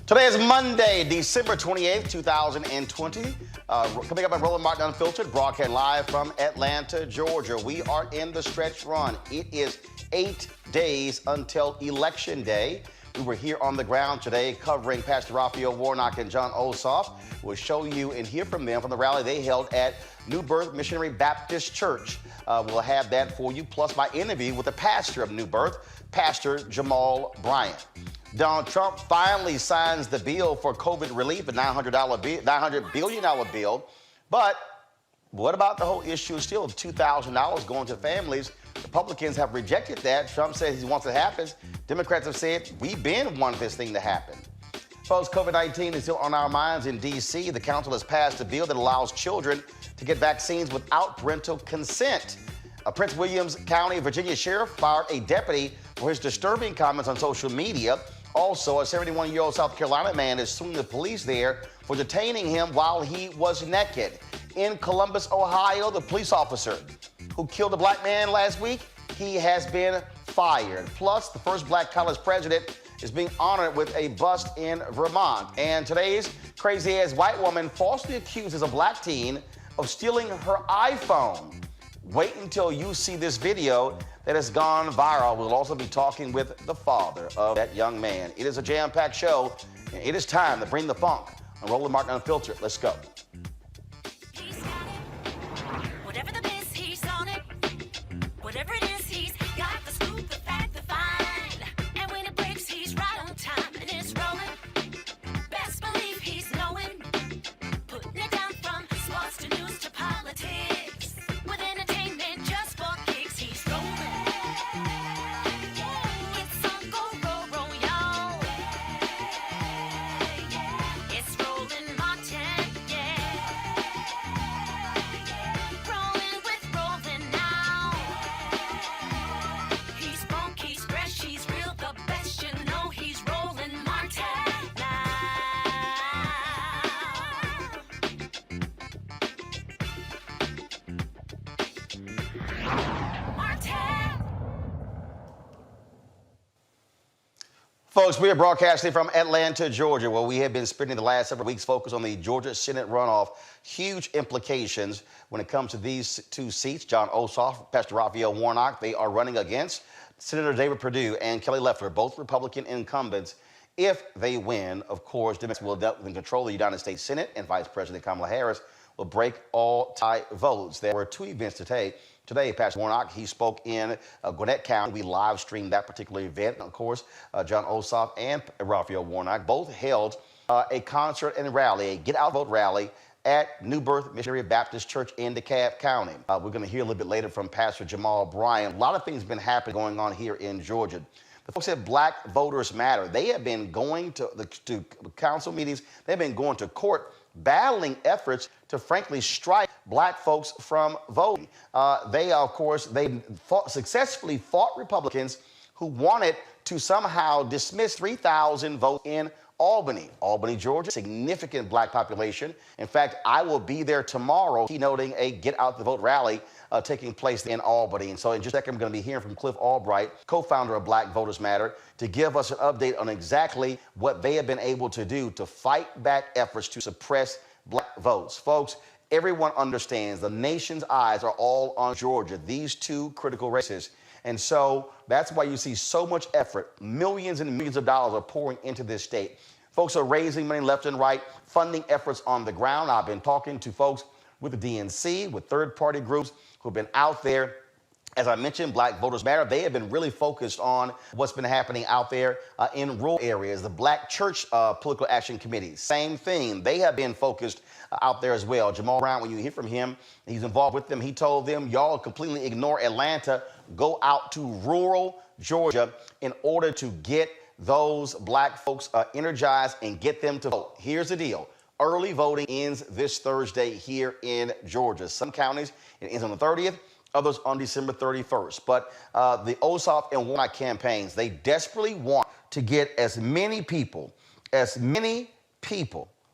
Today is Monday, December 28th, 2020. Coming up on Roland Unfiltered, broadcast live from Atlanta, Georgia. We are in the stretch run. It is 8 days until Election Day. We were here on the ground today covering Pastor Raphael Warnock and John Ossoff. We'll show you and hear from them from the rally they held at New Birth Missionary Baptist Church. We'll have that for you, plus my interview with the pastor of New Birth, Pastor Jamal Bryant. Donald Trump finally signs the bill for COVID relief, a $900 billion bill. But what about the whole issue still of $2,000 going to families? Republicans have rejected that. Trump says he wants it to happen. Democrats have said, we've been wanting this thing to happen. Folks, COVID-19 is still on our minds in D.C. The council has passed a bill that allows children to get vaccines without parental consent. A Prince Williams County, Virginia sheriff fired a deputy for his disturbing comments on social media. Also, a 71-year-old South Carolina man is suing the police there for detaining him while he was naked. In Columbus, Ohio, the police officer who killed a black man last week, he has been fired. Plus, the first black college president is being honored with a bust in Vermont. And today's crazy-ass white woman falsely accuses a black teen of stealing her iPhone. Wait until you see this video that has gone viral. We'll also be talking with the father of that young man. It is a jam-packed show, and it is time to bring the funk on Roland Martin Unfiltered. Let's go. He's got it. Whatever the biz, he's on it. Whatever it is, he's got the scoop, the fact, the find. And when it breaks, he's right on time, and it's rolling. Best believe he's knowing. Putting it down from sports to news to politics. With entertainment just for kicks, he's rolling. It's on go, y'all. It's Roland Martin, yeah. Rolling with Roland now. He's funk, he's fresh, he's real, the best, you know he's Roland Martin now. Martin. Folks, we are broadcasting from Atlanta, Georgia, where we have been spending the last several weeks focused on the Georgia Senate runoff. Huge implications when it comes to these two seats. John Ossoff, Pastor Raphael Warnock, they are running against Senator David Perdue and Kelly Loeffler, both Republican incumbents. If they win, of course, Democrats will control the United States Senate, and Vice President Kamala Harris will break all tie votes. There were two events today. Today, Pastor Warnock, he spoke in Gwinnett County. We live streamed that particular event. Of course, John Ossoff and Raphael Warnock both held a concert and rally, a Get Out Vote rally at New Birth Missionary Baptist Church in DeKalb County. We're going to hear a little bit later from Pastor Jamal Bryant. A lot of things have been happening going on here in Georgia. The folks at Black Voters Matter, they have been going to council meetings. They've been going to court, battling efforts to frankly strike black folks from voting. They, of course, successfully fought Republicans who wanted to somehow dismiss 3,000 votes in Albany, Georgia, significant black population. In fact, I will be there tomorrow keynoting a Get Out the Vote rally taking place in Albany. And so in just a second, I'm going to be hearing from Cliff Albright, co-founder of Black Voters Matter, to give us an update on exactly what they have been able to do to fight back efforts to suppress black votes. Folks, everyone understands the nation's eyes are all on Georgia, these two critical races. And so that's why you see so much effort. Millions and millions of dollars are pouring into this state. Folks are raising money left and right, funding efforts on the ground. I've been talking to folks with the DNC, with third-party groups who've been out there. As I mentioned, Black Voters Matter, they have been really focused on what's been happening out there in rural areas. The Black Church Political Action Committee, same thing. They have been focused out there as well. Jamal Bryant, when you hear from him, he's involved with them. He told them, y'all completely ignore Atlanta. Go out to rural Georgia in order to get those black folks energized and get them to vote. Here's the deal. Early voting ends this Thursday here in Georgia. Some counties, it ends on the 30th. Others on December 31st. But the Ossoff and Warnock campaigns, they desperately want to get as many people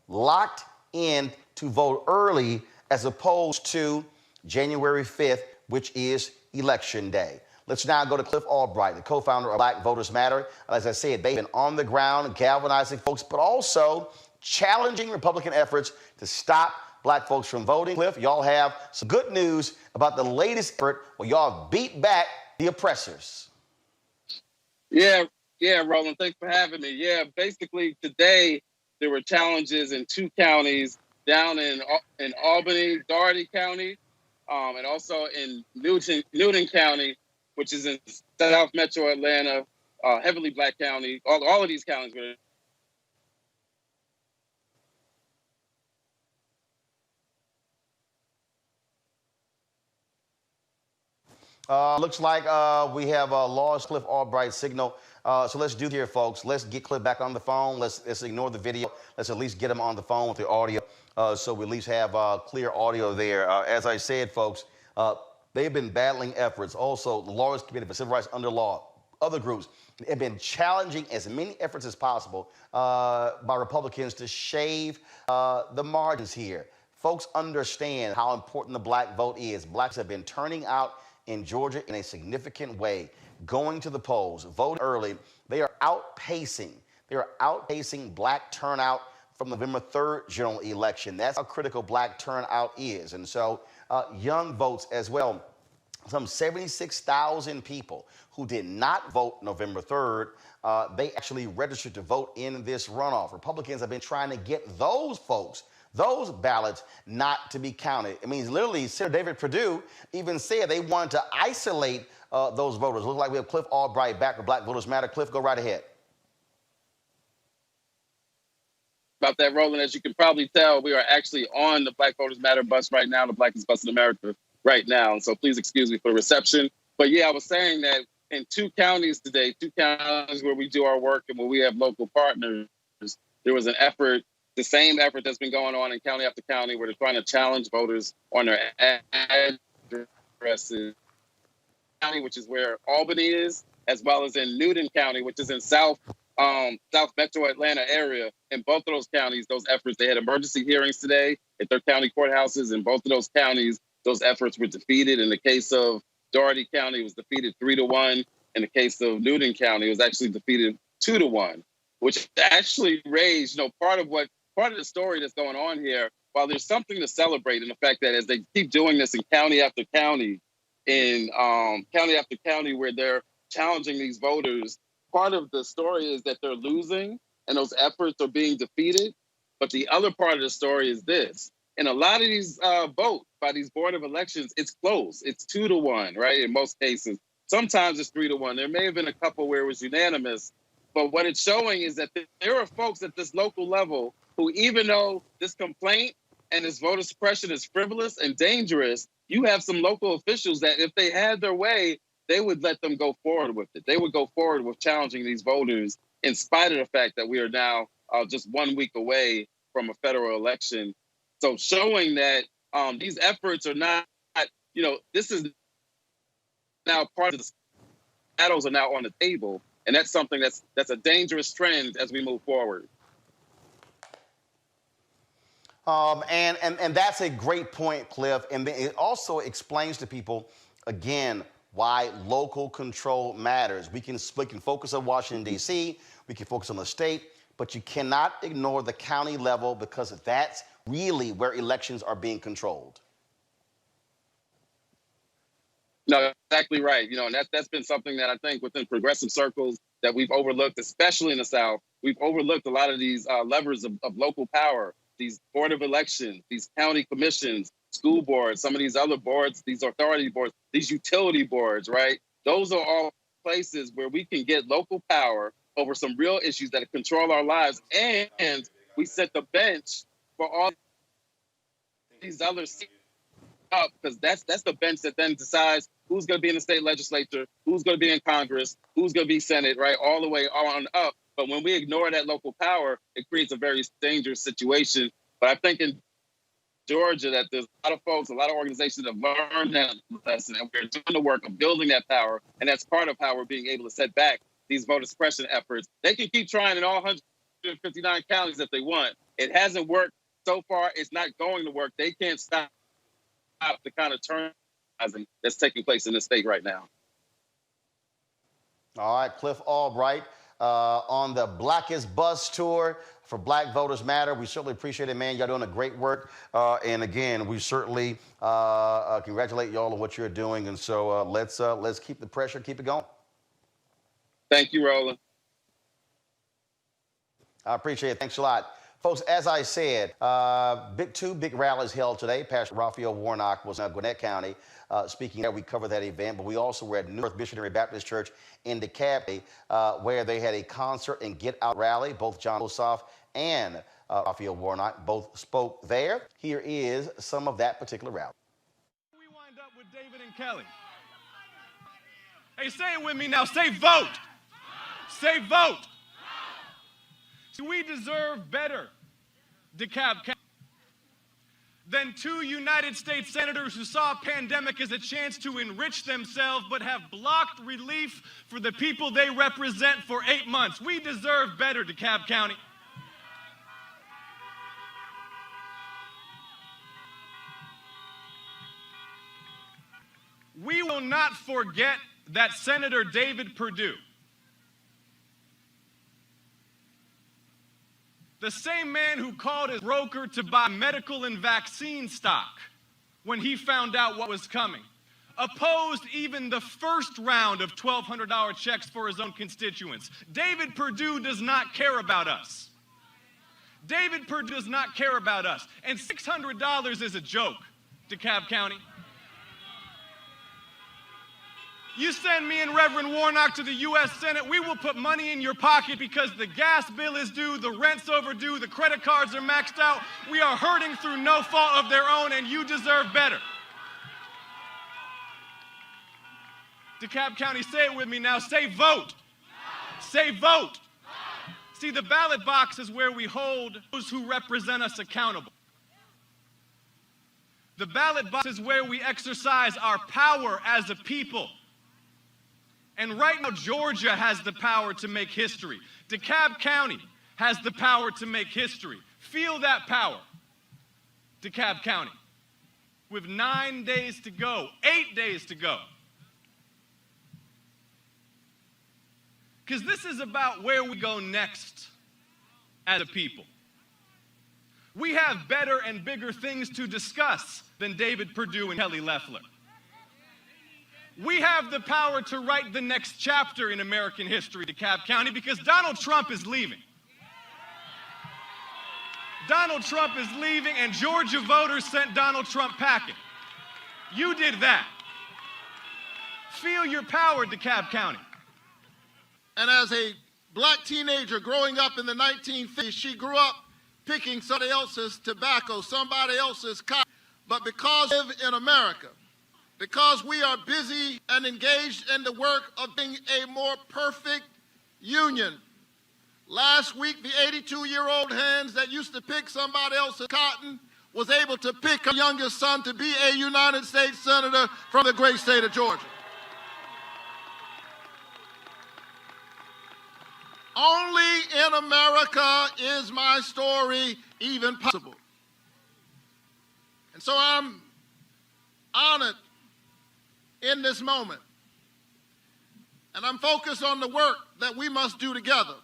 locked in to vote early as opposed to January 5th, which is Election Day. Let's now go to Cliff Albright, the co-founder of Black Voters Matter. As I said, they've been on the ground galvanizing folks, but also challenging Republican efforts to stop black folks from voting. Cliff, y'all have some good news about the latest effort where y'all beat back the oppressors. Yeah, Roland, thanks for having me. Yeah, basically today there were challenges in two counties down in Albany, Dougherty County, and also in Newton County, which is in South Metro Atlanta, heavily black county. All of these counties were. Looks like we have lost Cliff Albright's signal. So let's do here, folks. Let's get Cliff back on the phone. Let's ignore the video. Let's at least get him on the phone with the audio, so we at least have clear audio there. As I said, folks, they've been battling efforts. Also, the Lawyers Committee for Civil Rights Under Law, other groups have been challenging as many efforts as possible by Republicans to shave the margins here. Folks understand how important the black vote is. Blacks have been turning out in Georgia in a significant way, going to the polls, voting early. They are outpacing black turnout from November 3rd general election. That's how critical black turnout is. And so young votes as well. Some 76,000 people who did not vote November 3rd, they actually registered to vote in this runoff. Republicans have been trying to get those folks, those ballots, not to be counted. I mean, literally, Senator David Perdue even said they wanted to isolate those voters. Looks like we have Cliff Albright back with Black Voters Matter. Cliff, go right ahead. About that, Roland, as you can probably tell, we are actually on the Black Voters Matter bus right now, the Blackest Bus in America right now. And so please excuse me for the reception. But yeah, I was saying that in two counties today, two counties where we do our work and where we have local partners, there was an effort, the same effort that's been going on in county after county, where they're trying to challenge voters on their addresses. County, which is where Albany is, as well as in Newton County, which is in South Metro Atlanta area. In both of those counties, those efforts, they had emergency hearings today at their county courthouses. In both of those counties, those efforts were defeated. In the case of Dougherty County, it was defeated 3-1. In the case of Newton County, it was actually defeated 2-1, which actually raised, part of the story that's going on here, while there's something to celebrate in the fact that as they keep doing this in county after county, where they're challenging these voters, part of the story is that they're losing and those efforts are being defeated. But the other part of the story is this. In a lot of these votes by these Board of Elections, it's close. It's 2-1, right? In most cases. Sometimes it's 3-1. There may have been a couple where it was unanimous. But what it's showing is that there are folks at this local level who, even though this complaint and this voter suppression is frivolous and dangerous, you have some local officials that if they had their way, they would let them go forward with it. They would go forward with challenging these voters in spite of the fact that we are now just 1 week away from a federal election. So showing that these efforts are not, this is now part of the battles are now on the table. And that's something that's a dangerous trend as we move forward. And that's a great point, Cliff. And it also explains to people, again, why local control matters. We can focus on Washington, D.C., we can focus on the state, but you cannot ignore the county level because that's really where elections are being controlled. No, exactly right. And that's been something that I think within progressive circles that we've overlooked, especially in the South. We've overlooked a lot of these levers of local power, these Board of Elections, these county commissions, school boards, some of these other boards, these authority boards, these utility boards, right? Those are all places where we can get local power over some real issues that control our lives. And we set the bench for all these other seats up, because that's the bench that then decides who's going to be in the state legislature, who's going to be in Congress, who's going to be Senate, right? All the way on up. But when we ignore that local power, it creates a very dangerous situation. But I think in Georgia that there's a lot of folks, a lot of organizations that have learned that lesson, and we're doing the work of building that power. And that's part of how we're being able to set back these voter suppression efforts. They can keep trying in all 159 counties if they want. It hasn't worked so far. It's not going to work. They can't stop the kind of turn that's taking place in the state right now. All right, Cliff Albright on the Blackest Bus Tour for Black Voters Matter. We certainly appreciate it, man. Y'all doing a great work. And again, we certainly congratulate y'all on what you're doing. And so let's keep the pressure, keep it going. Thank you, Roland. I appreciate it. Thanks a lot. Folks, as I said, two big rallies held today. Pastor Raphael Warnock was in Gwinnett County speaking there. We covered that event, but we also were at North Missionary Baptist Church in DeKalb, where they had a concert and get out rally. Both John Ossoff and Raphael Warnock both spoke there. Here is some of that particular rally. We wind up with David and Kelly. Hey, say it with me now. Say vote. Say vote. So we deserve better, DeKalb County, than two United States senators who saw a pandemic as a chance to enrich themselves but have blocked relief for the people they represent for 8 months. We deserve better, DeKalb County. We will not forget that Senator David Perdue, the same man who called his broker to buy medical and vaccine stock when he found out what was coming, opposed even the first round of $1,200 checks for his own constituents. David Perdue does not care about us. David Perdue does not care about us. And $600 is a joke, DeKalb County. You send me and Reverend Warnock to the U.S. Senate, we will put money in your pocket because the gas bill is due, the rent's overdue, the credit cards are maxed out. We are hurting through no fault of their own, and you deserve better. DeKalb County, say it with me now. Say vote. Say vote. See, the ballot box is where we hold those who represent us accountable. The ballot box is where we exercise our power as a people. And right now, Georgia has the power to make history. DeKalb County has the power to make history. Feel that power, DeKalb County. With 9 days to go, 8 days to go. Because this is about where we go next as a people. We have better and bigger things to discuss than David Perdue and Kelly Loeffler. We have the power to write the next chapter in American history, DeKalb County, because Donald Trump is leaving. Donald Trump is leaving, and Georgia voters sent Donald Trump packing. You did that. Feel your power, DeKalb County. And as a black teenager growing up in the 1950s, she grew up picking somebody else's tobacco, somebody else's cotton. But because we live in America, because we are busy and engaged in the work of being a more perfect union. Last week, the 82-year-old hands that used to pick somebody else's cotton was able to pick her youngest son to be a United States Senator from the great state of Georgia. Only in America is my story even possible. And so I'm honored in this moment. And I'm focused on the work that we must do together.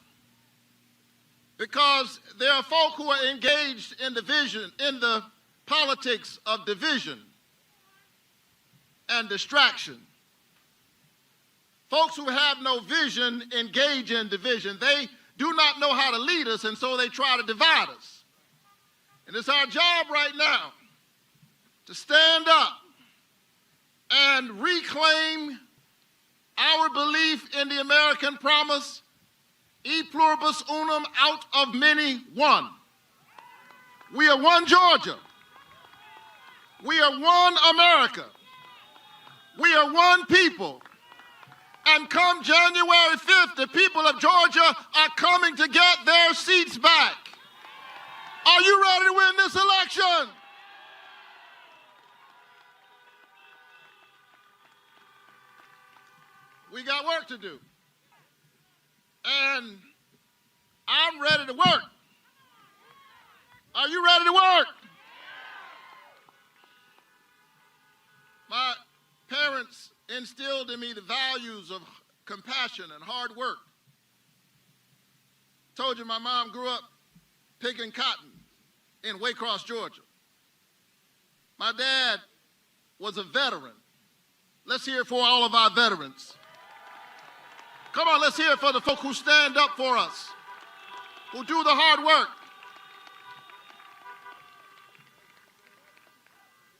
Because there are folk who are engaged in division, in the politics of division and distraction. Folks who have no vision engage in division. They do not know how to lead us, and so they try to divide us. And it's our job right now to stand up and reclaim our belief in the American promise, e pluribus unum, out of many, one. We are one Georgia. We are one America. We are one people. And come January 5th, the people of Georgia are coming to get their seats back. Are you ready to win this election? We got work to do. And I'm ready to work. Are you ready to work? My parents instilled in me the values of compassion, and hard work. Told you my mom grew up picking cotton in Waycross, Georgia. My dad was a veteran. Let's hear it for all of our veterans. Come on, let's hear it for the folk who stand up for us, who do the hard work.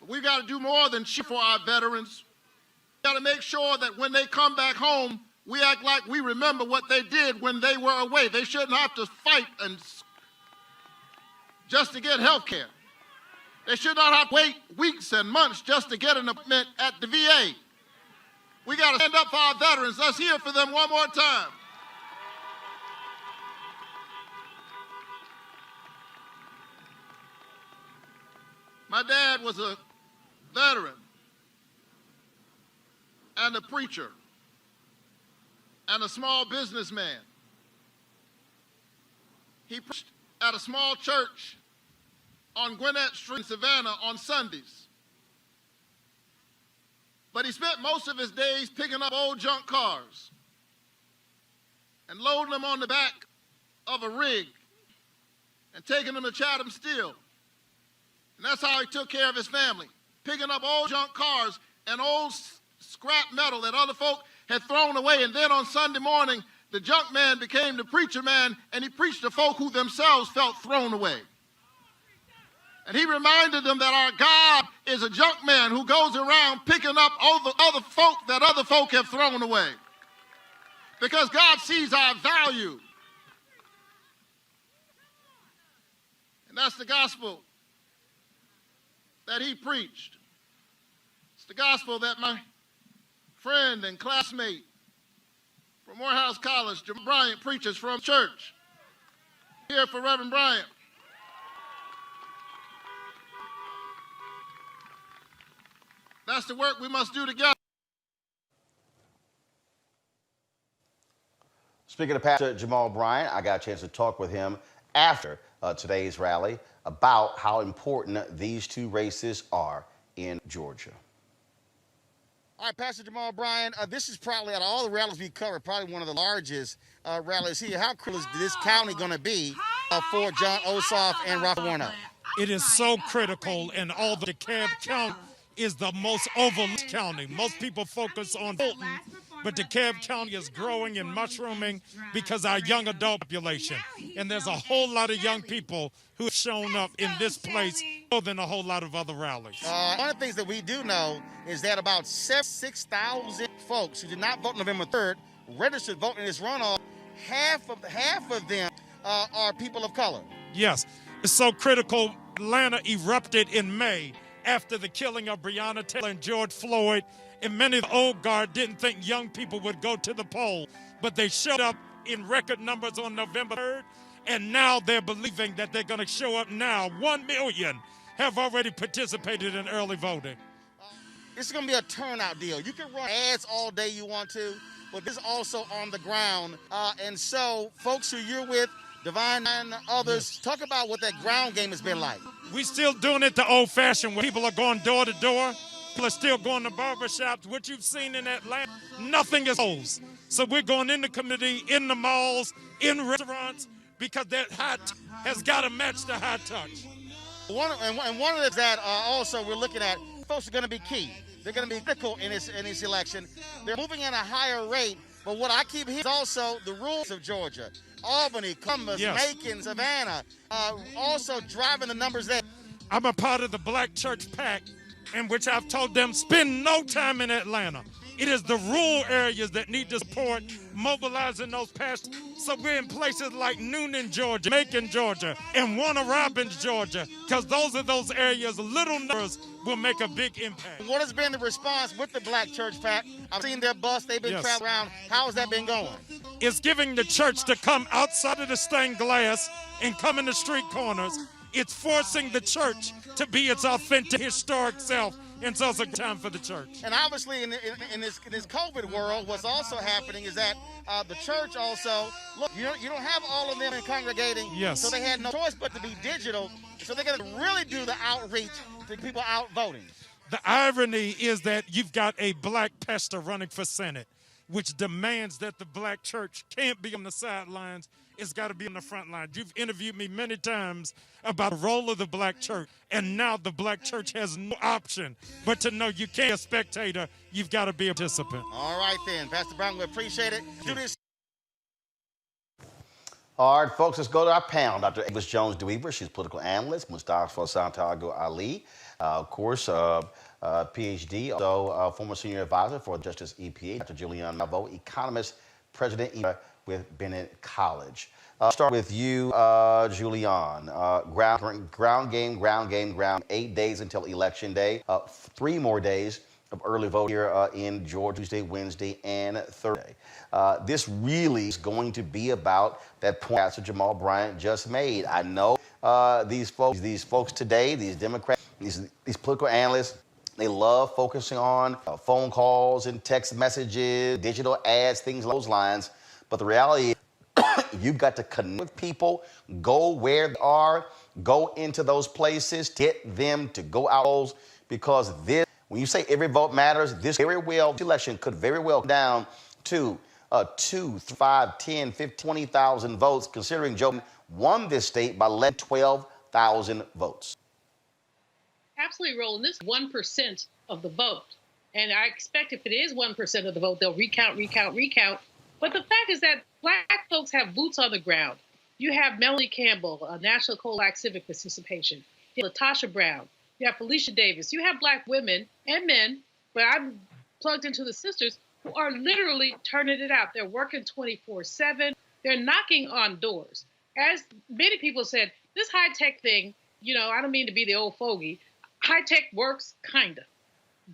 But we've got to do more than cheer for our veterans. We've got to make sure that when they come back home, we act like we remember what they did when they were away. They shouldn't have to fight just to get health care. They should not have to wait weeks and months just to get an appointment at the VA. We got to stand up for our veterans. Let's hear for them one more time. My dad was a veteran and a preacher and a small businessman. He preached at a small church on Gwinnett Street in Savannah on Sundays. But he spent most of his days picking up old junk cars and loading them on the back of a rig and taking them to Chatham Steel. And that's how he took care of his family, picking up old junk cars and old scrap metal that other folk had thrown away. And then on Sunday morning, the junk man became the preacher man, and he preached to folk who themselves felt thrown away. And he reminded them that our God is a junk man who goes around picking up all the other folk that other folk have thrown away. Because God sees our value. And that's the gospel that he preached. It's the gospel that my friend and classmate from Morehouse College, Jamal Bryant, preaches from church. Here for Reverend Bryant. That's the work we must do together. Speaking of Pastor Jamal Bryant, I got a chance to talk with him after today's rally about how important these two races are in Georgia. All right, Pastor Jamal Bryant, this is probably, out of all the rallies we covered, probably one of the largest rallies here. How critical is this county going to be for John Ossoff and Raphael Warnock? It is so critical, and although DeKalb County is the most overlooked county. Most people focus on Fulton, but DeKalb County is growing and mushrooming because our young adult population. And there's a whole lot of young people who have shown up in this place more than a whole lot of other rallies. One of the things that we do know is that about 6,000 folks who did not vote November 3rd registered voting in this runoff. Half of them are people of color. Yes, it's so critical. Atlanta erupted in May after the killing of Breonna Taylor and George Floyd, and many of the old guard didn't think young people would go to the poll, but they showed up in record numbers on November 3rd, and now they're believing that they're going to show up now. 1 million have already participated in early voting. This is going to be a turnout deal. You can run ads all day you want to, but this is also on the ground. And so, folks who you're with, Divine and others, yes, talk about what that ground game has been like. We're still doing it the old-fashioned way. People are going door to door. People are still going to barbershops. What you've seen in Atlanta, nothing is closed. So we're going in the community, in the malls, in restaurants, because that has got to match the high touch. One of the that also we're looking at, folks are going to be key. They're going to be critical in this election. They're moving at a higher rate, but what I keep hearing is also the rules of Georgia. Albany, Columbus, yes, Macon, Savannah, also driving the numbers there. I'm a part of the Black Church PAC, in which I've told them spend no time in Atlanta. It is the rural areas that need to support mobilizing those pastors. So we're in places like Noonan, Georgia, Macon, Georgia, and Warner Robins, Georgia, because those are those areas, little numbers will make a big impact. What has been the response with the Black Church PAC? I've seen their bus, they've been, yes, traveling around. How has that been going? It's giving the church to come outside of the stained glass and come in the street corners. It's forcing the church to be its authentic, historic self. And so it's a good time for the church. And obviously in this COVID world, what's also happening is that the church also, look, you don't have all of them congregating, yes, so they had no choice but to be digital. So they're going to really do the outreach to people out voting. The irony is that you've got a black pastor running for Senate. which demands that the black church can't be on the sidelines. It's got to be on the front line. You've interviewed me many times about the role of the black church, and now the black church has no option but to know you can't be a spectator. You've got to be a participant. All right, then. Pastor Brown, we appreciate it. Do this. All right, folks, let's go to our panel. Dr. Avis Jones-DeWeaver, she's a political analyst. Mustafa Santiago Ali, of course, PhD, also former senior advisor for Justice EPA. Dr. Julian Malvo, economist, president with Bennett College. Start with you, Julian. Ground game. 8 days until Election Day. 3 more days of early vote here in Georgia, Tuesday, Wednesday, and Thursday. This really is going to be about that point Pastor Jamal Bryant just made. I know these folks today, these Democrats, these political analysts, they love focusing on phone calls and text messages, digital ads, things along those lines. But the reality is, you've got to connect with people, go where they are, go into those places, get them to go out, because this, when you say every vote matters, this election could very well come down to 2, 5, 10, 15, 20,000 votes, considering Joe won this state by less than 12,000 votes. Absolutely, Roland. This is 1% of the vote. And I expect if it is 1% of the vote, they'll recount. But the fact is that black folks have boots on the ground. You have Melanie Campbell, National Coal Black Civic Participation. You have Latasha Brown. You have Felicia Davis. You have black women and men, but I'm plugged into the sisters, who are literally turning it out. They're working 24/7. They're knocking on doors. As many people said, this high-tech thing, I don't mean to be the old fogey. High-tech works, kind of.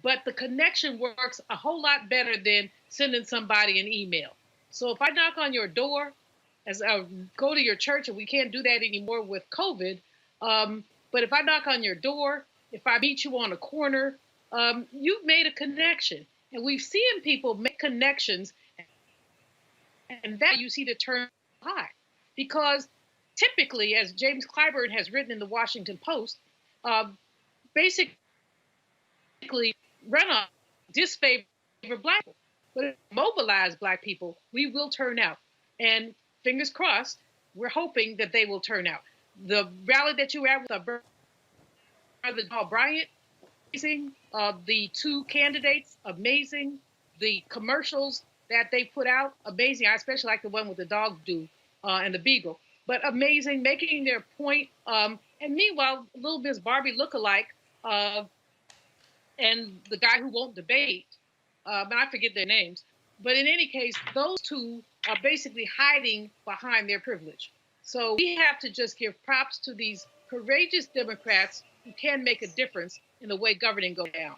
But the connection works a whole lot better than sending somebody an email. So if I knock on your door, as I go to your church, and we can't do that anymore with COVID, but if I knock on your door, if I meet you on a corner, you've made a connection. And we've seen people make connections, and that you see the turn high. Because typically, as James Clyburn has written in the Washington Post, basically runoff disfavor black people. But if we mobilize black people, we will turn out. And fingers crossed, we're hoping that they will turn out. The rally that you were at with Brother Jamal Bryant, amazing. The 2 candidates, amazing. The commercials that they put out, amazing. I especially like the one with the dog and the beagle. But amazing, making their point. And meanwhile, little Miss Barbie lookalike, and the guy who won't debate, but I forget their names. But in any case, those 2 are basically hiding behind their privilege. So we have to just give props to these courageous Democrats who can make a difference in the way governing goes down.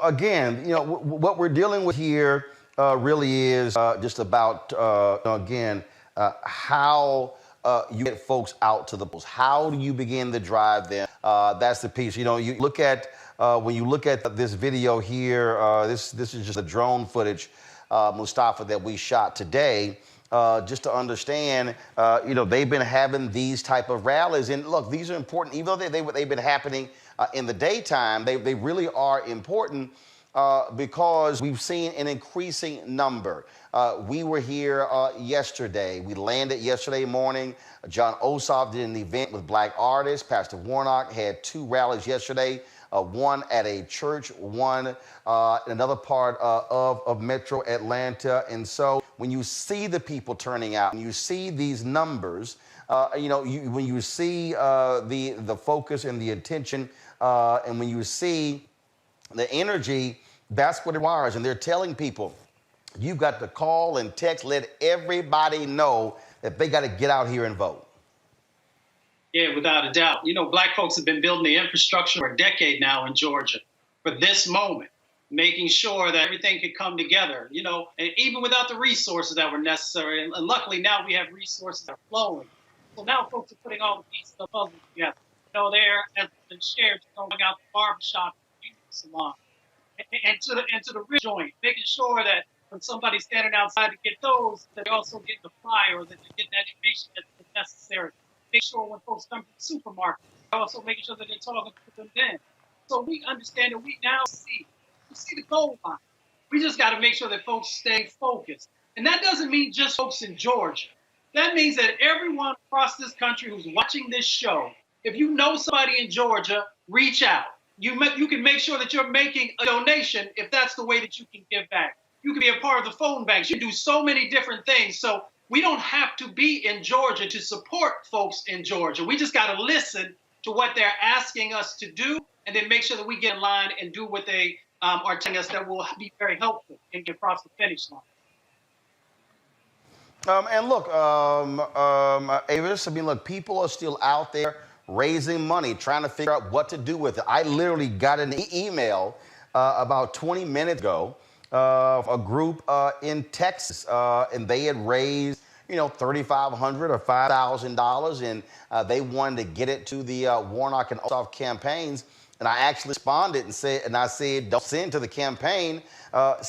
Again, what we're dealing with here really is just about, how you get folks out to the polls. How do you begin to drive them? That's the piece. You look at, when you look at this video here, this is just the drone footage, Mustafa, that we shot today. Just to understand, they've been having these type of rallies. And look, these are important. Even though they've been happening in the daytime, they really are important because we've seen an increasing number. We were here yesterday. We landed yesterday morning. John Ossoff did an event with black artists. Pastor Warnock had 2 rallies yesterday. One at a church, one in another part of Metro Atlanta. And so when you see the people turning out, and you see these numbers, when you see the focus and the attention, and when you see the energy, that's what it requires. And they're telling people, you've got to call and text, let everybody know that they got to get out here and vote. Yeah, without a doubt. Black folks have been building the infrastructure for a decade now in Georgia for this moment, making sure that everything could come together, and even without the resources that were necessary. And luckily now we have resources that are flowing. So now folks are putting all the pieces of the puzzle together. There, as been shared, going out the barbershop, salon, and to the real joint, making sure that when somebody's standing outside to get those, that they also get the flyer, or that they get the education that's necessary. Make sure when folks come to the supermarket, also making sure that they're talking to them then. So we understand that we now see You see the goal line. We just got to make sure that folks stay focused. And that doesn't mean just folks in Georgia. That means that everyone across this country who's watching this show, if you know somebody in Georgia, reach out. You can make sure that you're making a donation if that's the way that you can give back. You can be a part of the phone banks. You do so many different things. So we don't have to be in Georgia to support folks in Georgia. We just got to listen to what they're asking us to do and then make sure that we get in line and do what they are telling us that will be very helpful and get across the finish line. And look, Avis, I mean, look, people are still out there raising money, trying to figure out what to do with it. I literally got an email about 20 minutes ago of a group in Texas, and they had raised, $3,500 or $5,000, and they wanted to get it to the Warnock and Ossoff campaigns. And I actually responded and said, don't send to the campaign,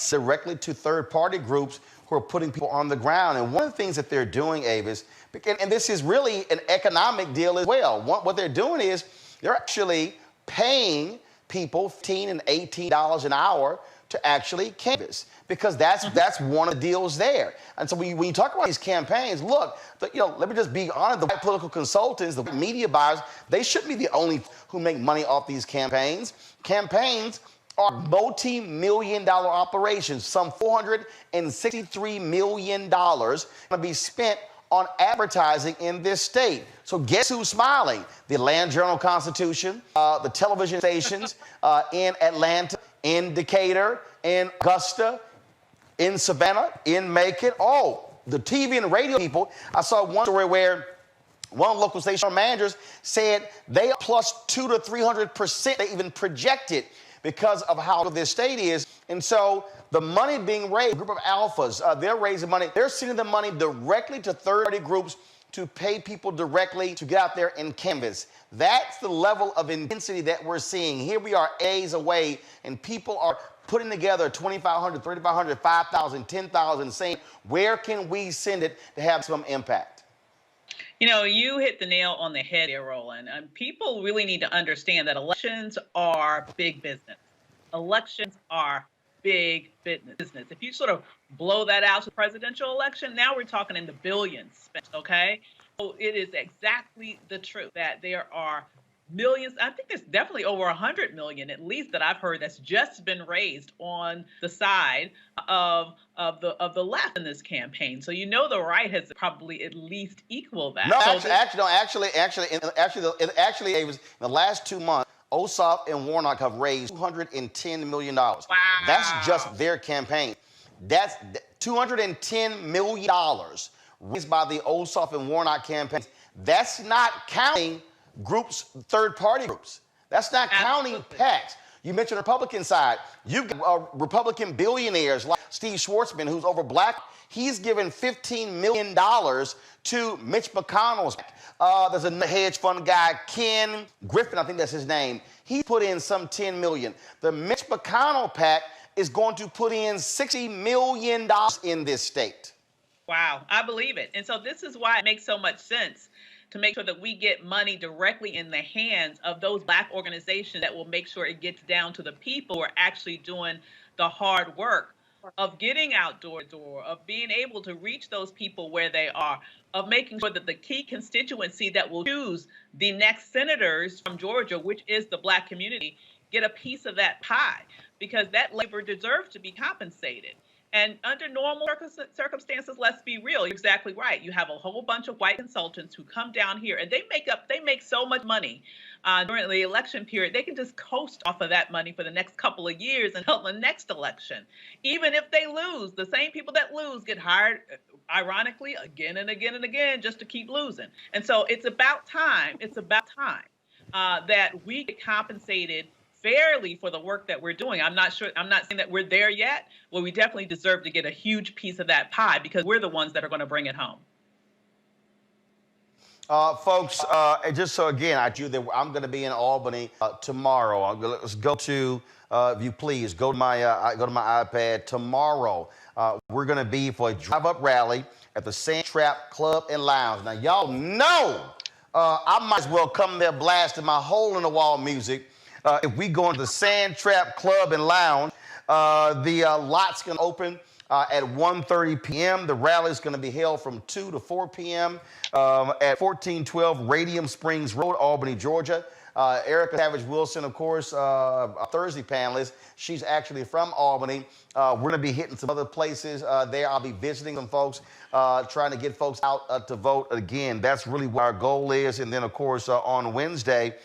directly to third-party groups who are putting people on the ground. And one of the things that they're doing, Avis, and this is really an economic deal as well. What they're doing is they're actually paying people $15 and $18 an hour to actually canvass, because that's one of the deals there. And so when you talk about these campaigns, look, let me just be honest, the white political consultants, the media buyers, they shouldn't be the only who make money off these campaigns. Campaigns are multi-million-dollar operations. Some $463 million going to be spent on advertising in this state. So guess who's smiling? The Atlanta Journal-Constitution, the television stations in Atlanta, in Decatur, in Augusta, in Savannah, in Macon. Oh, the TV and radio people. I saw one story where one local station managers said they are plus 200 to 300%. They even projected because of how this state is. And so the money being raised, a group of alphas, they're raising money. They're sending the money directly to third-party groups to pay people directly to get out there and canvass. That's the level of intensity that we're seeing. Here we are days away, and people are putting together 2,500, 3,500, 5,000, 10,000, saying, where can we send it to have some impact? You hit the nail on the head there, Roland. People really need to understand that elections are big business. Elections are big business. If you sort of blow that out to the presidential election, now we're talking in the billions spent, okay? So it is exactly the truth that there are millions. I think there's definitely over 100 million, at least, that I've heard that's just been raised on the side of the left in this campaign. So the right has probably at least equal that. No, actually, it was in the last 2 months. Ossoff and Warnock have raised $210 million. Wow. That's just their campaign. That's $210 million raised by the Ossoff and Warnock campaigns. That's not counting groups, third-party groups. That's not counting PACs. You mentioned the Republican side. You've got Republican billionaires like Steve Schwartzman, who's over black. He's given $15 million to Mitch McConnell's PAC. There's a hedge fund guy, Ken Griffin, I think that's his name. He put in some $10 million. The Mitch McConnell PAC is going to put in $60 million in this state. Wow, I believe it. And so this is why it makes so much sense to make sure that we get money directly in the hands of those black organizations that will make sure it gets down to the people who are actually doing the hard work of getting out door to door, of being able to reach those people where they are, of making sure that the key constituency that will choose the next senators from Georgia, which is the black community, get a piece of that pie, because that labor deserves to be compensated. And under normal circumstances, let's be real, you're exactly right. You have a whole bunch of white consultants who come down here and they make so much money during the election period. They can just coast off of that money for the next couple of years until the next election. Even if they lose, the same people that lose get hired, ironically, again and again and again, just to keep losing. And so it's about time that we get compensated fairly for the work that we're doing. I'm not saying that we're there yet. Well, we definitely deserve to get a huge piece of that pie because we're the ones that are going to bring it home. Folks, just so again, I'm going to be in Albany tomorrow. Let's go to, if you please, go to my iPad tomorrow. We're going to be for a drive-up rally at the Sand Trap Club and Lounge. Now, y'all know I might as well come there blasting my hole-in-the-wall music if we go into the Sand Trap Club and Lounge. The lot's going to open at 1:30 p.m. The rally is going to be held from 2 to 4 p.m. At 1412 Radium Springs Road, Albany, Georgia. Erica Savage Wilson, of course, a Thursday panelist. She's actually from Albany. We're going to be hitting some other places there. I'll be visiting some folks, trying to get folks out to vote. Again, that's really what our goal is. And then, of course, on Wednesday,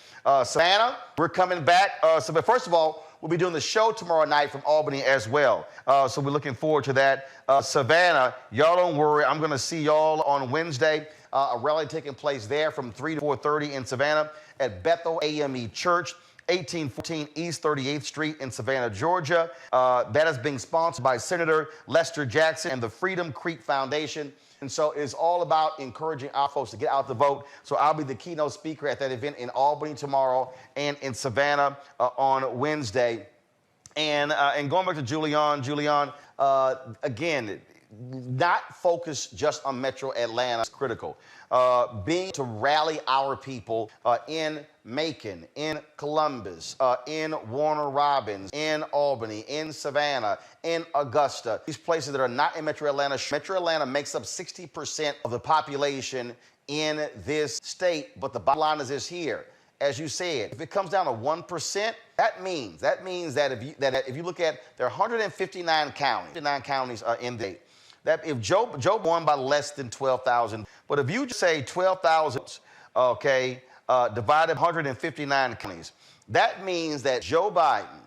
Savannah, we're coming back. But first of all, we'll be doing the show tomorrow night from Albany as well. So we're looking forward to that. Savannah, y'all don't worry. I'm going to see y'all on Wednesday. A rally taking place there from 3 to 4:30 in Savannah at Bethel AME Church, 1814 East 38th Street in Savannah, Georgia. That is being sponsored by Senator Lester Jackson and the Freedom Creek Foundation. And so it's all about encouraging our folks to get out to vote. So I'll be the keynote speaker at that event in Albany tomorrow and in Savannah on Wednesday. And going back to Julian, again, not focus just on Metro Atlanta is critical. Being to rally our people in Macon, in Columbus, in Warner Robins, in Albany, in Savannah, in Augusta, these places that are not in Metro Atlanta. Metro Atlanta makes up 60% of the population in this state, but the bottom line is this here. As you said, if it comes down to 1%, that means that if you look at, there are 159 counties, 59 counties in the state. That if Joe won by less than 12,000, but if you just say 12,000, okay, divided 159 counties, that means that Joe Biden,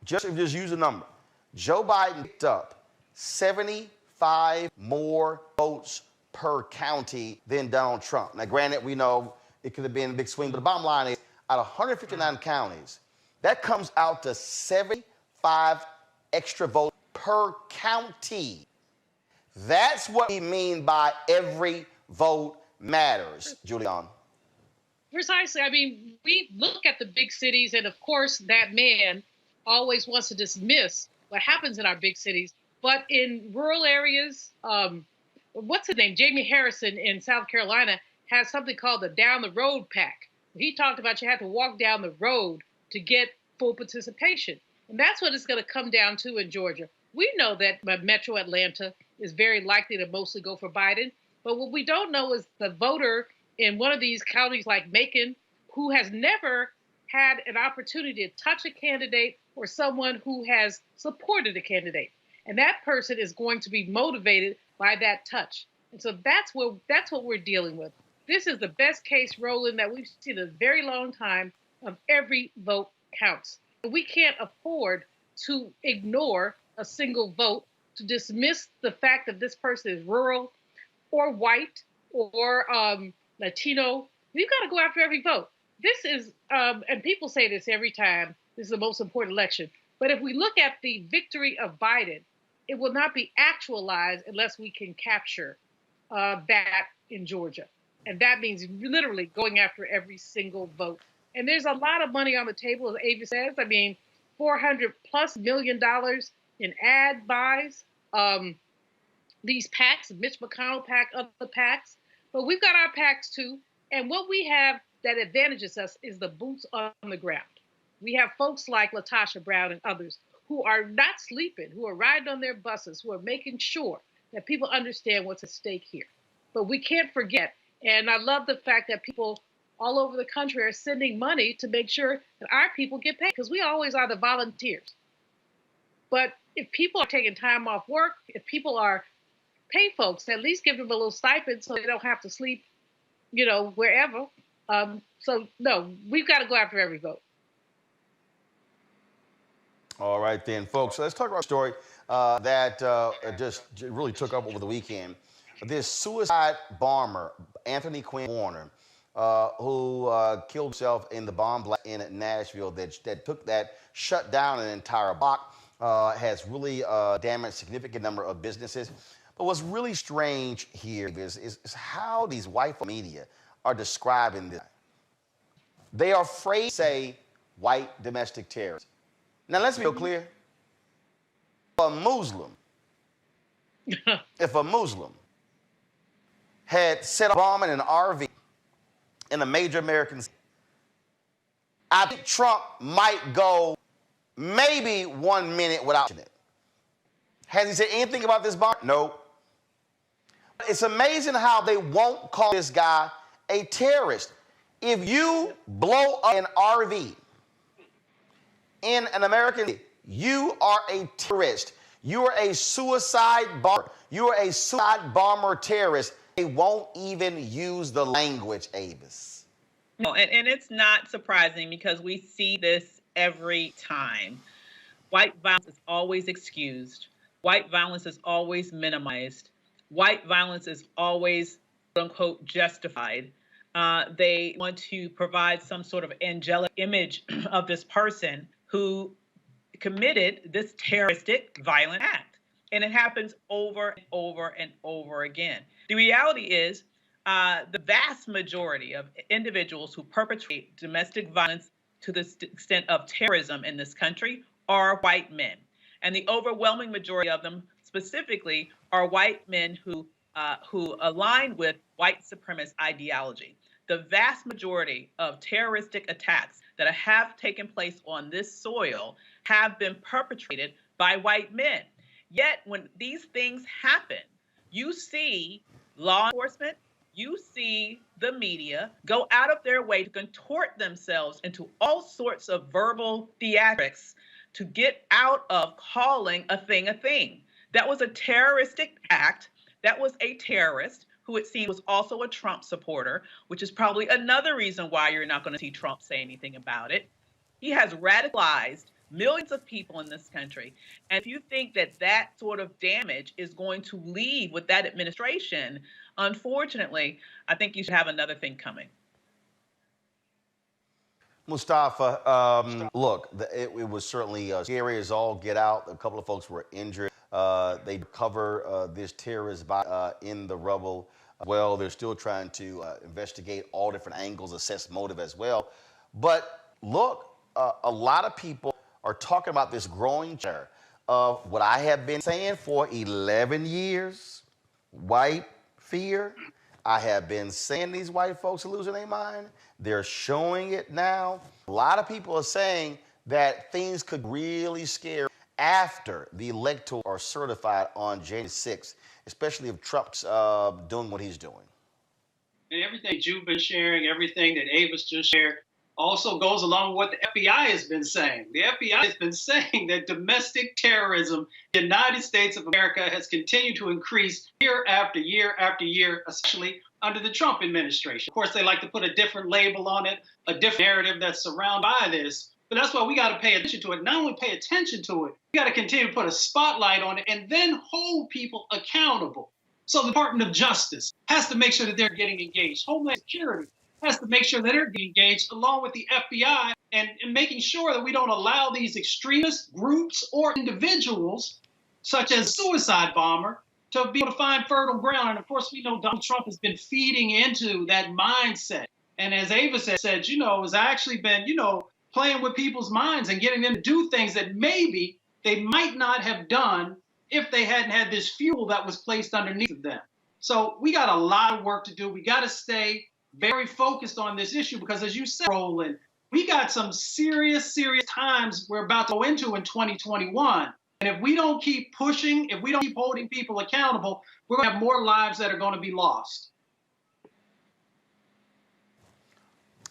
just use a number, Joe Biden picked up 75 more votes per county than Donald Trump. Now, granted, we know it could have been a big swing, but the bottom line is, out of 159 counties, that comes out to 75 extra votes per county. That's what we mean by every vote matters, Julian. Precisely. I mean, we look at the big cities, and of course, that man always wants to dismiss what happens in our big cities. But in rural areas, what's his name? Jamie Harrison in South Carolina has something called the Down the Road Pack. He talked about you have to walk down the road to get full participation. And that's what it's going to come down to in Georgia. We know that Metro Atlanta is very likely to mostly go for Biden. But what we don't know is the voter in one of these counties like Macon, who has never had an opportunity to touch a candidate or someone who has supported a candidate. And that person is going to be motivated by that touch. And so that's what we're dealing with. This is the best case, Roland, that we've seen in a very long time of every vote counts. We can't afford to ignore a single vote, to dismiss the fact that this person is rural or white or Latino. We've got to go after every vote. This is, and people say this every time, this is the most important election. But if we look at the victory of Biden, it will not be actualized unless we can capture that in Georgia. And that means literally going after every single vote. And there's a lot of money on the table, as Ava says. I mean, $400+ million in ad buys. These PACs, Mitch McConnell PAC, other PACs. But we've got our PACs too. And what we have that advantages us is the boots on the ground. We have folks like LaTosha Brown and others who are not sleeping, who are riding on their buses, who are making sure that people understand what's at stake here. But we can't forget, and I love the fact that people all over the country are sending money to make sure that our people get paid, because we always are the volunteers. But if people are taking time off work, if people are pay folks, at least give them a little stipend so they don't have to sleep, wherever. So, no, we've got to go after every vote. All right, then, folks. Let's talk about a story that just really took up over the weekend. This suicide bomber, Anthony Quinn Warner, who killed himself in the bomb blast in Nashville that shut down an entire block, has really damaged a significant number of businesses. But what's really strange here is how these white media are describing this. They are afraid to say white domestic terrorists. Now, let's be real clear. If a Muslim had set a bomb in an RV in a major American city, I think Trump might go maybe 1 minute without it. Has he said anything about this bomb? No. It's amazing how they won't call this guy a terrorist. If you blow up an RV in an American city, you are a terrorist. You are a suicide bomber. You are a suicide bomber terrorist. They won't even use the language, Avis. No, and it's not surprising because we see this every time. White violence is always excused. White violence is always minimized. White violence is always, quote unquote, justified. They want to provide some sort of angelic image of this person who committed this terroristic violent act. And it happens over and over and over again. The reality is the vast majority of individuals who perpetrate domestic violence to the extent of terrorism in this country are white men. And the overwhelming majority of them specifically are white men who align with white supremacist ideology. The vast majority of terroristic attacks that have taken place on this soil have been perpetrated by white men. Yet when these things happen, you see law enforcement, you see the media go out of their way to contort themselves into all sorts of verbal theatrics to get out of calling a thing a thing. That was a terroristic act. That was a terrorist who it seemed was also a Trump supporter, which is probably another reason why you're not going to see Trump say anything about it. He has radicalized millions of people in this country. And if you think that that sort of damage is going to leave with that administration, unfortunately, I think you should have another thing coming. Mustafa, look, it was certainly scary as all get out. A couple of folks were injured. They cover this terrorist in the rubble. Well, they're still trying to investigate all different angles, assess motive as well. But look, a lot of people are talking about this growing terror of what I have been saying for 11 years, white fear. I have been saying these white folks are losing their mind. They're showing it now. A lot of people are saying that things could really scare after the electors are certified on January 6th, especially if Trump's doing what he's doing. And everything you've been sharing, everything that Avis just shared, also goes along with what the FBI has been saying. The FBI has been saying that domestic terrorism in the United States of America has continued to increase year after year after year, especially under the Trump administration. Of course, they like to put a different label on it, a different narrative that's surrounded by this. But that's why we got to pay attention to it. Not only pay attention to it, we got to continue to put a spotlight on it and then hold people accountable. So the Department of Justice has to make sure that they're getting engaged. Homeland Security has to make sure that they're getting engaged along with the FBI and making sure that we don't allow these extremist groups or individuals, such as suicide bomber, to be able to find fertile ground. And of course, we know Donald Trump has been feeding into that mindset. And as Ava said, has actually been, playing with people's minds and getting them to do things that maybe they might not have done if they hadn't had this fuel that was placed underneath of them. So we got a lot of work to do. We got to stay very focused on this issue because, as you said, Roland, we got some serious times we're about to go into in 2021. And if we don't keep pushing, if we don't keep holding people accountable, we're going to have more lives that are going to be lost.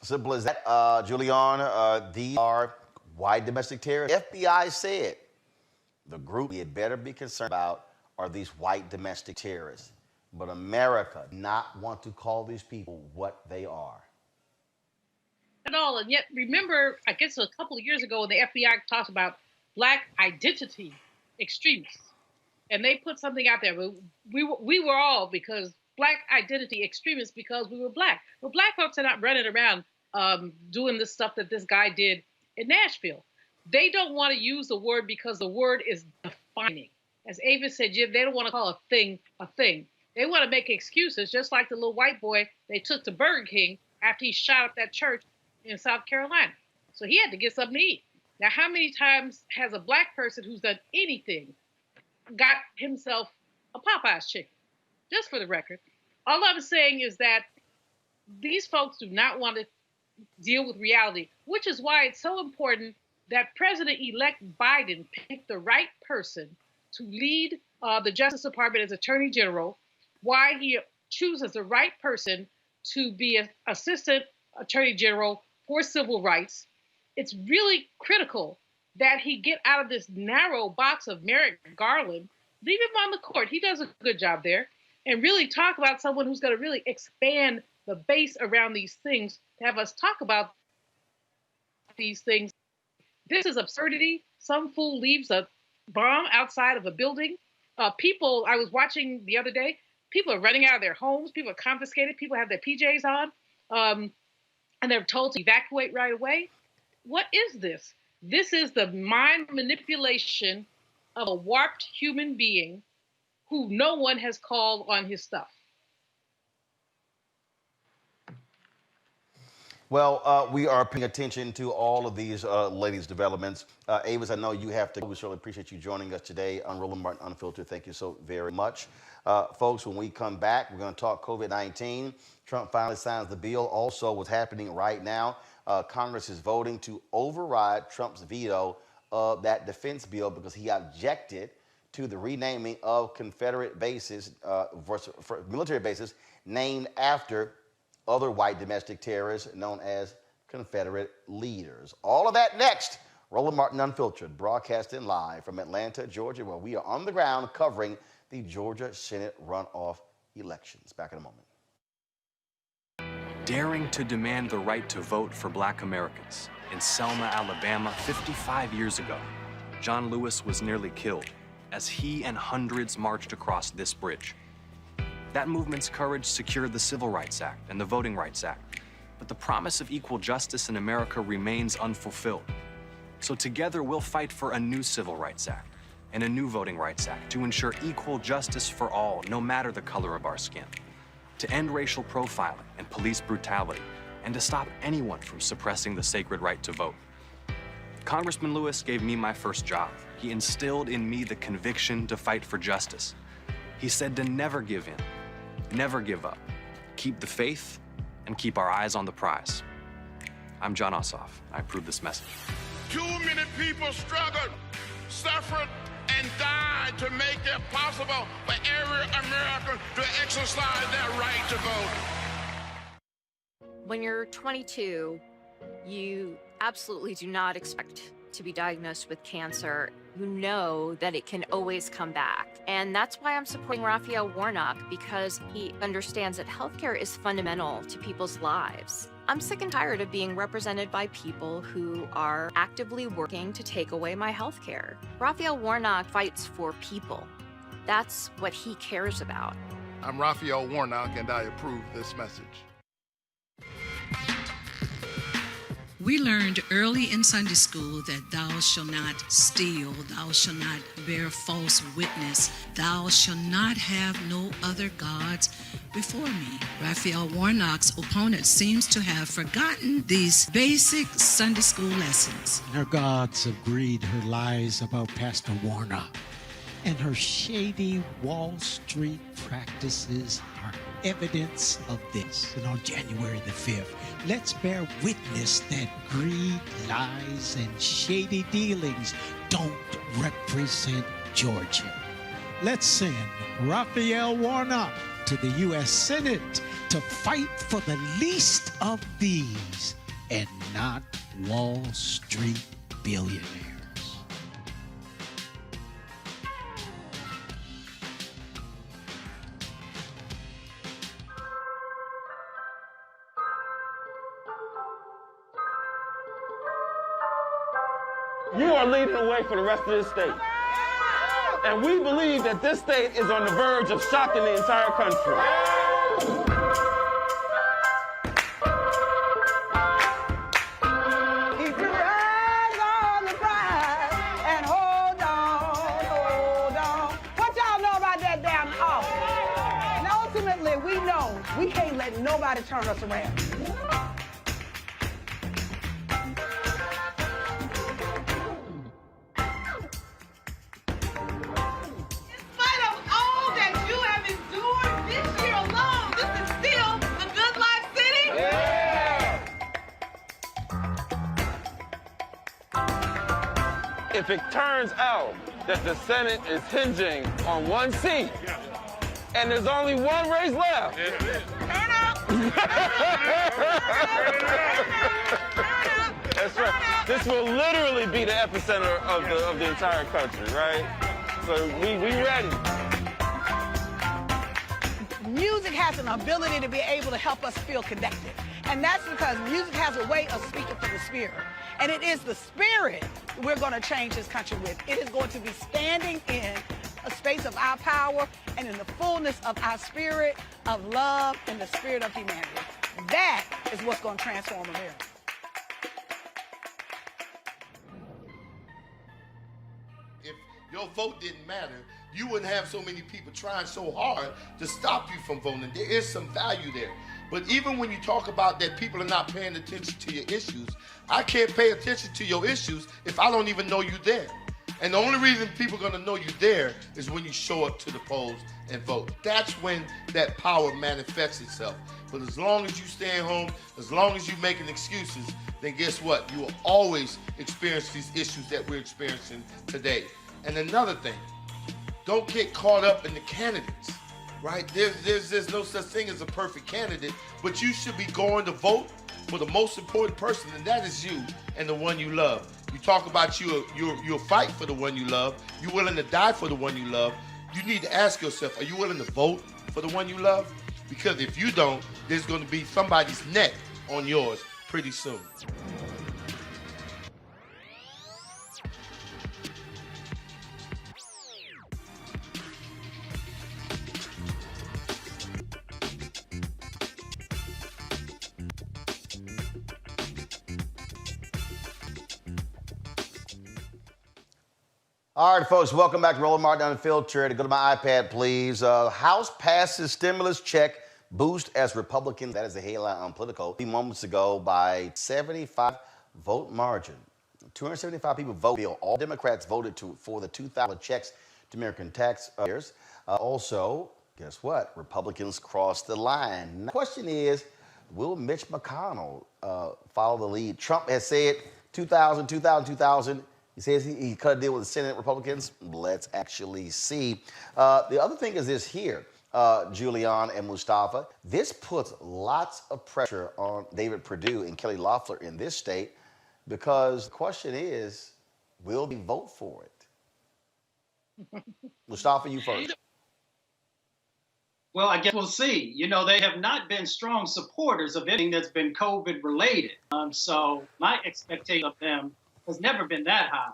Simple as that, Julian. These are white domestic terrorists. FBI said the group we had better be concerned about are these white domestic terrorists. But America not want to call these people what they are. At all. And yet, remember, I guess a couple of years ago, the FBI talked about black identity extremists. And they put something out there. We were all because black identity extremists because we were black. Well, black folks are not running around doing the stuff that this guy did in Nashville. They don't want to use the word because the word is defining. As Ava said, Jim, they don't want to call a thing a thing. They want to make excuses, just like the little white boy they took to Burger King after he shot up that church in South Carolina. So he had to get something to eat. Now, how many times has a black person who's done anything got himself a Popeye's chicken? Just for the record. All I'm saying is that these folks do not want to deal with reality, which is why it's so important that President-elect Biden picked the right person to lead the Justice Department as Attorney General, why he chooses the right person to be an Assistant Attorney General for civil rights. It's really critical that he get out of this narrow box of Merrick Garland, leave him on the court. He does a good job there, and really talk about someone who's going to really expand the base around these things to have us talk about these things. This is absurdity. Some fool leaves a bomb outside of a building. People, I was watching the other day, people are running out of their homes. People are confiscated. People have their PJs on, and they're told to evacuate right away. What is this? This is the mind manipulation of a warped human being who no one has called on his stuff. Well, we are paying attention to all of these latest developments. Avis, I know you have to. We certainly appreciate you joining us today on Roland Martin Unfiltered. Thank you so very much. Folks, when we come back, we're going to talk COVID-19. Trump finally signs the bill. Also, what's happening right now, Congress is voting to override Trump's veto of that defense bill because he objected to the renaming of Confederate bases, for military bases, named after other white domestic terrorists known as Confederate leaders. All of that next. Roland Martin Unfiltered, broadcasting live from Atlanta, Georgia, where we are on the ground covering the Georgia Senate runoff elections. Back in a moment. Daring to demand the right to vote for Black Americans. In Selma, Alabama, 55 years ago, John Lewis was nearly killed as he and hundreds marched across this bridge. That movement's courage secured the Civil Rights Act and the Voting Rights Act, but the promise of equal justice in America remains unfulfilled. So together we'll fight for a new Civil Rights Act and a new Voting Rights Act to ensure equal justice for all, no matter the color of our skin, to end racial profiling and police brutality, and to stop anyone from suppressing the sacred right to vote. Congressman Lewis gave me my first job. He instilled in me the conviction to fight for justice. He said to never give in. Never give up. Keep the faith and keep our eyes on the prize. I'm John Ossoff. I approve this message. Too many people struggled, suffered, and died to make it possible for every American to exercise their right to vote. When you're 22, you absolutely do not expect to be diagnosed with cancer. You know that it can always come back. And that's why I'm supporting Raphael Warnock, because he understands that healthcare is fundamental to people's lives. I'm sick and tired of being represented by people who are actively working to take away my healthcare. Raphael Warnock fights for people. That's what he cares about. I'm Raphael Warnock, and I approve this message. We learned early in Sunday school that thou shalt not steal, thou shalt not bear false witness, thou shalt not have no other gods before me. Raphael Warnock's opponent seems to have forgotten these basic Sunday school lessons. Her gods of greed, her lies about Pastor Warnock, and her shady Wall Street practices are evidence of this. And on January the 5th, let's bear witness that greed, lies, and shady dealings don't represent Georgia. Let's send Raphael Warnock to the U.S. Senate to fight for the least of these and not Wall Street billionaires. You are leading the way for the rest of this state. And we believe that this state is on the verge of shocking the entire country. Keep your eyes on the prize and hold on. What y'all know about that damn office? And ultimately, we know we can't let nobody turn us around. if it turns out that the Senate is hinging on one seat and there's only one race left, that's right. This will literally be the epicenter of the entire country, right? So we ready. Music has an ability to be able to help us feel connected. And that's because music has a way of speaking to the spirit. And it is the spirit we're going to change this country with. It is going to be standing in a space of our power and in the fullness of our spirit of love and the spirit of humanity. That is what's going to transform America. If your vote didn't matter, you wouldn't have so many people trying so hard to stop you from voting. There is some value there. But even when you talk about that people are not paying attention to your issues, I can't pay attention to your issues if I don't even know you there. And the only reason people are gonna know you there is when you show up to the polls and vote. That's when that power manifests itself. But as long as you stay at home, as long as you're making excuses, then guess what? You will always experience these issues that we're experiencing today. And another thing, don't get caught up in the candidates, right? There's no such thing as a perfect candidate, but you should be going to vote for the most important person, and that is you and the one you love. You talk about you'll fight for the one you love. You're willing to die for the one you love. You need to ask yourself, are you willing to vote for the one you love? Because if you don't, there's going to be somebody's neck on yours pretty soon. All right, folks, welcome back to Roland Martin Unfiltered. Go to my iPad, please. House passes stimulus check boost as Republicans, that is the headline on Politico, a few moments ago by 75 vote margin. 275 people voted. All Democrats voted for the $2,000 checks to American taxpayers. Also, guess what? Republicans crossed the line. Now, the question is, will Mitch McConnell follow the lead? Trump has said 2,000, 2,000, 2,000. He says he cut a deal with the Senate Republicans. Let's actually see. The other thing is this here, Julian and Mustafa. This puts lots of pressure on David Perdue and Kelly Loeffler in this state because the question is, will they vote for it? Mustafa, you first. Well, I guess we'll see. You know, they have not been strong supporters of anything that's been COVID related. So my expectation of them has never been that high,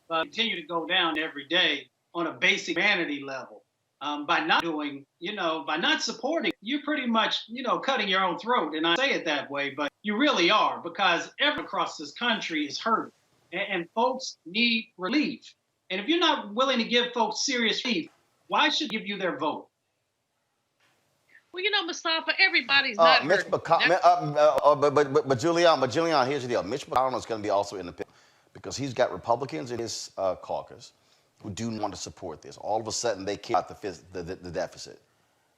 but continue to go down every day on a basic humanity level. By not doing, by not supporting, you're pretty much, cutting your own throat. And I say it that way, but you really are, because everyone across this country is hurt and folks need relief. And if you're not willing to give folks serious relief, why should give you their vote? Well, Mustafa, everybody's not Mitch hurting. But Julian, here's the deal. Mitch McConnell is going to be also independent because he's got Republicans in his caucus who do not want to support this. All of a sudden, they care about the deficit.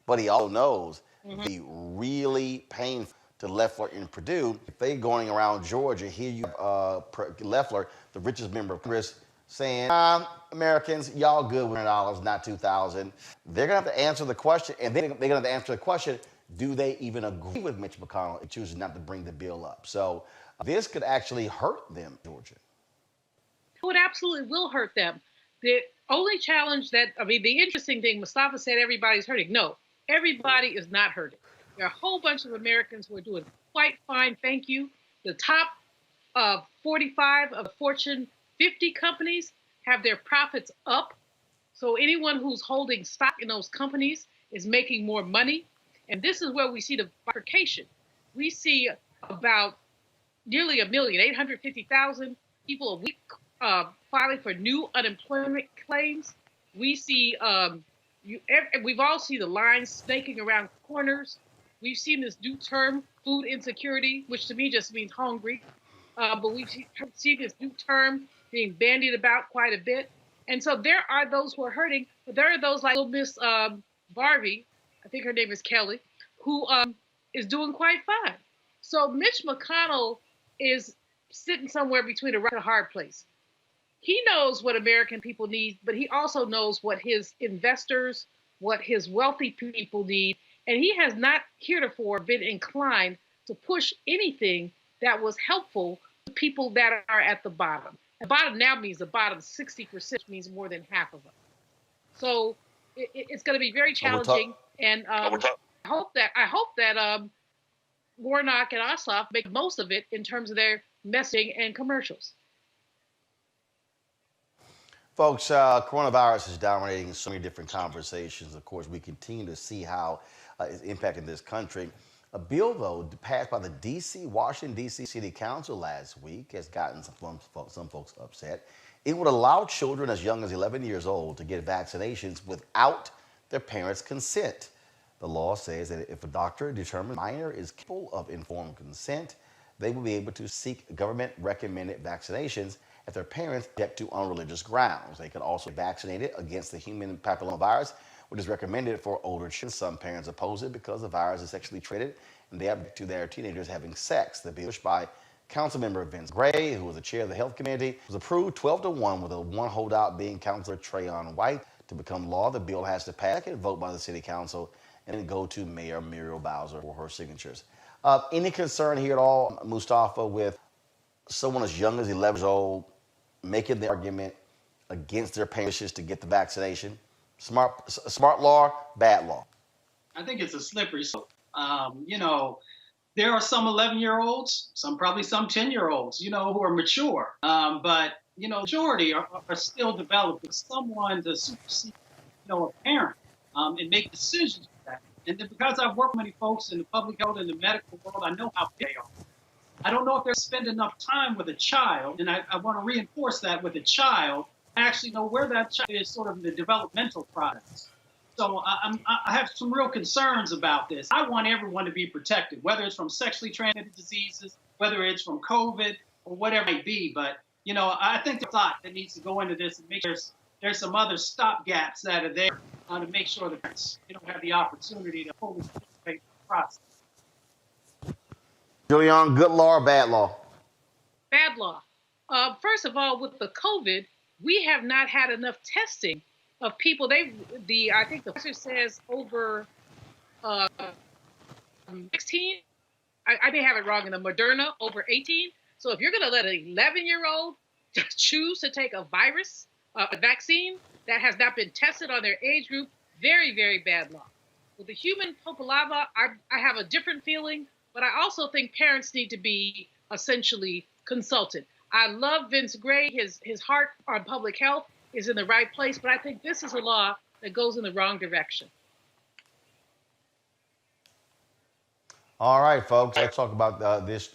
But he also knows it'd be really painful to Loeffler and Perdue if they're going around Georgia. Here you have Loeffler, the richest member of Congress, saying, Americans, y'all good with $100, not $2,000. They're going to have to answer the question, and they're going to have to answer the question, do they even agree with Mitch McConnell and choosing not to bring the bill up? So this could actually hurt them, Georgia. It absolutely will hurt them. The only challenge the interesting thing, Mustafa said everybody's hurting. No, everybody is not hurting. There are a whole bunch of Americans who are doing quite fine, thank you. The top 45 of Fortune 50 companies have their profits up. So anyone who's holding stock in those companies is making more money. And this is where we see the bifurcation. We see about nearly 1,850,000 people a week filing for new unemployment claims. We see, we've all seen the lines snaking around corners. We've seen this new term, food insecurity, which to me just means hungry. But we've seen this new term being bandied about quite a bit. And so there are those who are hurting, but there are those like little Miss Barbie, I think her name is Kelly, who is doing quite fine. So Mitch McConnell is sitting somewhere between a rock and a hard place. he knows what American people need, but he also knows what his investors, what his wealthy people need. And he has not heretofore been inclined to push anything that was helpful to people that are at the bottom. The bottom now means the bottom 60% means more than half of us. So it's going to be very challenging. And I hope that Warnock and Ossoff make most of it in terms of their messaging and commercials. Folks, coronavirus is dominating so many different conversations. Of course, we continue to see how it's impacting this country. A bill, though, passed by the Washington, D.C. City Council last week has gotten some folks upset. It would allow children as young as 11 years old to get vaccinations without their parents' consent. The law says that if a doctor determines a minor is capable of informed consent, they will be able to seek government-recommended vaccinations if their parents object to on religious grounds. They could also be vaccinated against the human papillomavirus, which is recommended for older children. Some parents oppose it because the virus is sexually traded and they object to their teenagers having sex. The bill pushed by Councilmember Vince Gray, who was the chair of the Health Committee, was approved 12-1 with a one holdout being Councilor Trayon White. To become law, the bill has to pass a second vote by the City Council and then go to Mayor Muriel Bowser for her signatures. Any concern here at all, Mustafa, with someone as young as 11 years old making the argument against their parents' wishes to get the vaccination? Smart law, bad law? I think it's a slippery slope. There are some 11-year-olds, probably some 10-year-olds, who are mature. But majority are still developing. Someone to supersede, a parent and make decisions for that. And then because I've worked with many folks in the public health and the medical world, I know how big they are. I don't know if they spend enough time with a child, and I want to reinforce that with a child. I actually know where that child is sort of in the developmental process. So I have some real concerns about this. I want everyone to be protected, whether it's from sexually transmitted diseases, whether it's from COVID, or whatever it may be. But, I think there's a lot that needs to go into this and make sure there's some other stopgaps that are there to make sure that parents have the opportunity to fully participate in the process. Julian, good law or bad law? Bad law. First of all, with the COVID, we have not had enough testing of people. I think the professor says over 16. I may have it wrong in the Moderna, over 18. So if you're going to let an 11-year-old choose to take a vaccine that has not been tested on their age group, very, very bad law. With the human papilloma, I have a different feeling, but I also think parents need to be essentially consulted. I love Vince Gray. His heart on public health is in the right place, but I think this is a law that goes in the wrong direction. All right, folks, let's talk about this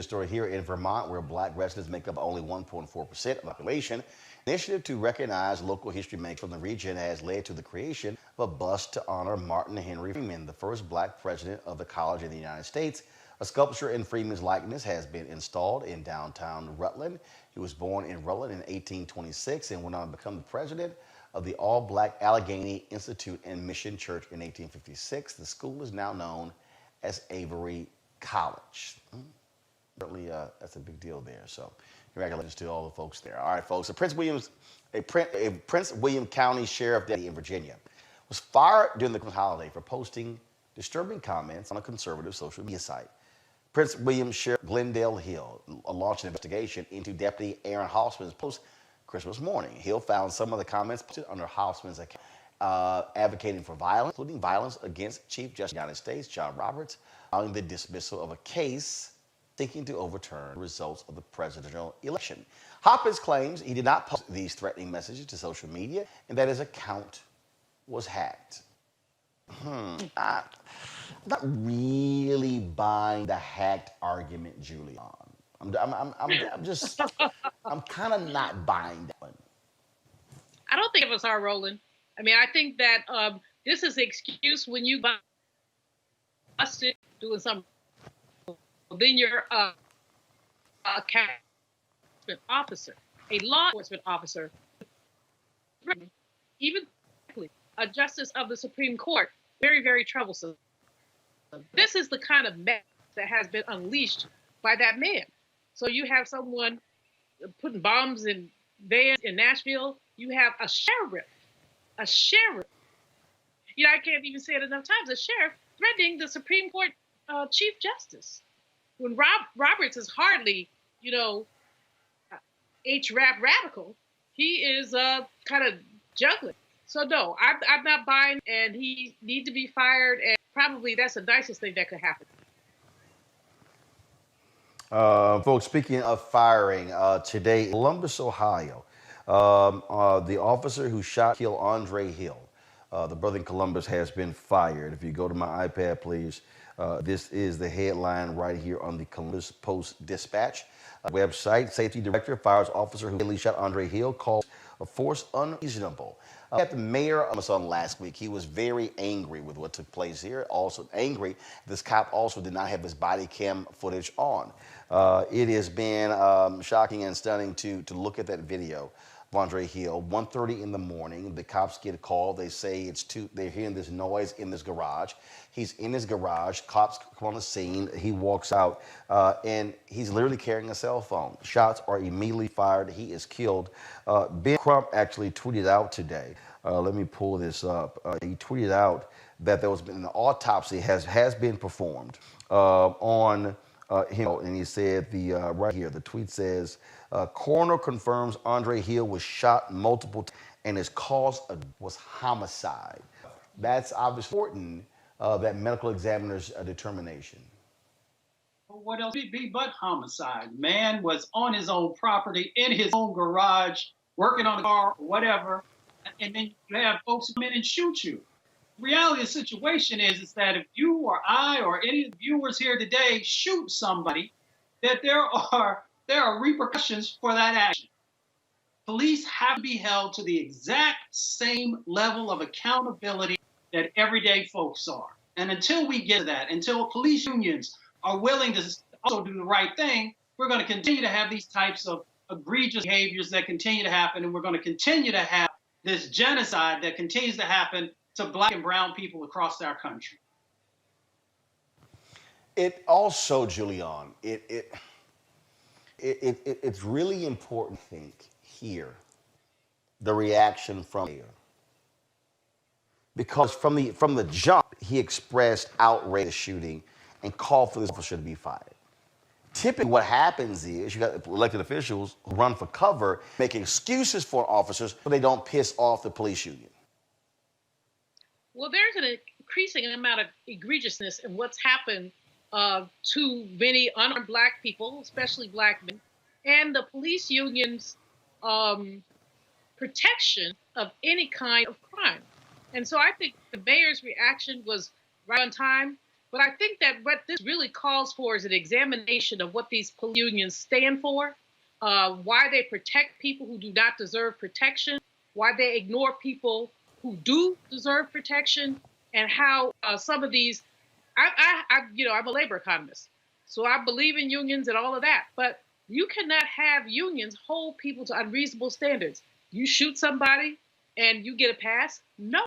story here in Vermont, where Black residents make up only 1.4% of the population. Initiative to recognize local history makers from the region has led to the creation of a bust to honor Martin Henry Freeman, the first Black president of the college in the United States. A sculpture in Freeman's likeness has been installed in downtown Rutland. He was born in Rutland in 1826 and went on to become the president of the All-Black Allegheny Institute and Mission Church in 1856. The school is now known as Avery College. Certainly, that's a big deal there. So, congratulations to all the folks there. All right, folks. A Prince William County Sheriff Deputy in Virginia was fired during the holiday for posting disturbing comments on a conservative social media site. Prince William Sheriff Glendale Hill launched an investigation into Deputy Aaron Hoffman's post Christmas morning. Hill found some of the comments posted under Hoffman's account advocating for violence, including violence against Chief Justice of the United States, John Roberts, allowing the dismissal of a case seeking to overturn the results of the presidential election. Hoppins claims he did not post these threatening messages to social media and that his account was hacked. I'm not really buying the hacked argument, Julian. I'm kind of not buying that one. I don't think of us are, Roland. I mean, I think that this is the excuse when you busted doing something. Then you're a officer, a law enforcement officer, even a justice of the Supreme Court. Very, very troublesome. This is the kind of mess that has been unleashed by that man. So you have someone putting bombs in vans in Nashville. You have a sheriff. You know, I can't even say it enough times. A sheriff threatening the Supreme Court Chief Justice. When Roberts is hardly, you know, H-rap radical, he is kind of juggling. So no, I'm not buying, and he need to be fired, and probably that's the nicest thing that could happen. Folks, speaking of firing, today, Columbus, Ohio, the officer who shot and killed Andre Hill, the brother in Columbus, has been fired. If you go to my iPad, please, this is the headline right here on the Columbus Post-Dispatch website. Safety director fires officer who shot Andre Hill, calls a force unreasonable. At the mayor on last week, he was very angry with what took place here. Also angry, this cop also did not have his body cam footage on. It has been shocking and stunning to look at that video of Andre Hill. 1:30 in the morning, the cops get a call. They say they're hearing this noise in this garage. He's in his garage. Cops come on the scene. He walks out, and he's literally carrying a cell phone. Shots are immediately fired. He is killed. Ben Crump actually tweeted out today. Let me pull this up. He tweeted out that there was been an autopsy has been performed on him, and he said right here the tweet says, coroner confirms Andre Hill was shot multiple times and his cause was homicide. That's obviously important, that medical examiner's determination. Well, what else would it be but homicide? Man was on his own property, in his own garage, working on a car, whatever, and then you have folks come in and shoot you. The reality of the situation is that if you or I or any of the viewers here today shoot somebody, that there are repercussions for that action. Police have to be held to the exact same level of accountability that everyday folks are. And until we get to that, until police unions are willing to also do the right thing, we're going to continue to have these types of egregious behaviors that continue to happen, and we're going to continue to have this genocide that continues to happen to Black and brown people across our country. It also, Julian, it's really important, I think, here, the reaction from here. Because from the jump, he expressed outrage at the shooting and called for this officer to be fired. Typically what happens is you got elected officials who run for cover, making excuses for officers so they don't piss off the police union. Well, there's an increasing amount of egregiousness in what's happened to many unarmed Black people, especially Black men, and the police union's protection of any kind of crime. And so I think the mayor's reaction was right on time. But I think that what this really calls for is an examination of what these police unions stand for, why they protect people who do not deserve protection, why they ignore people who do deserve protection, and how some of these, I'm a labor economist, so I believe in unions and all of that, but you cannot have unions hold people to unreasonable standards. You shoot somebody and you get a pass? No.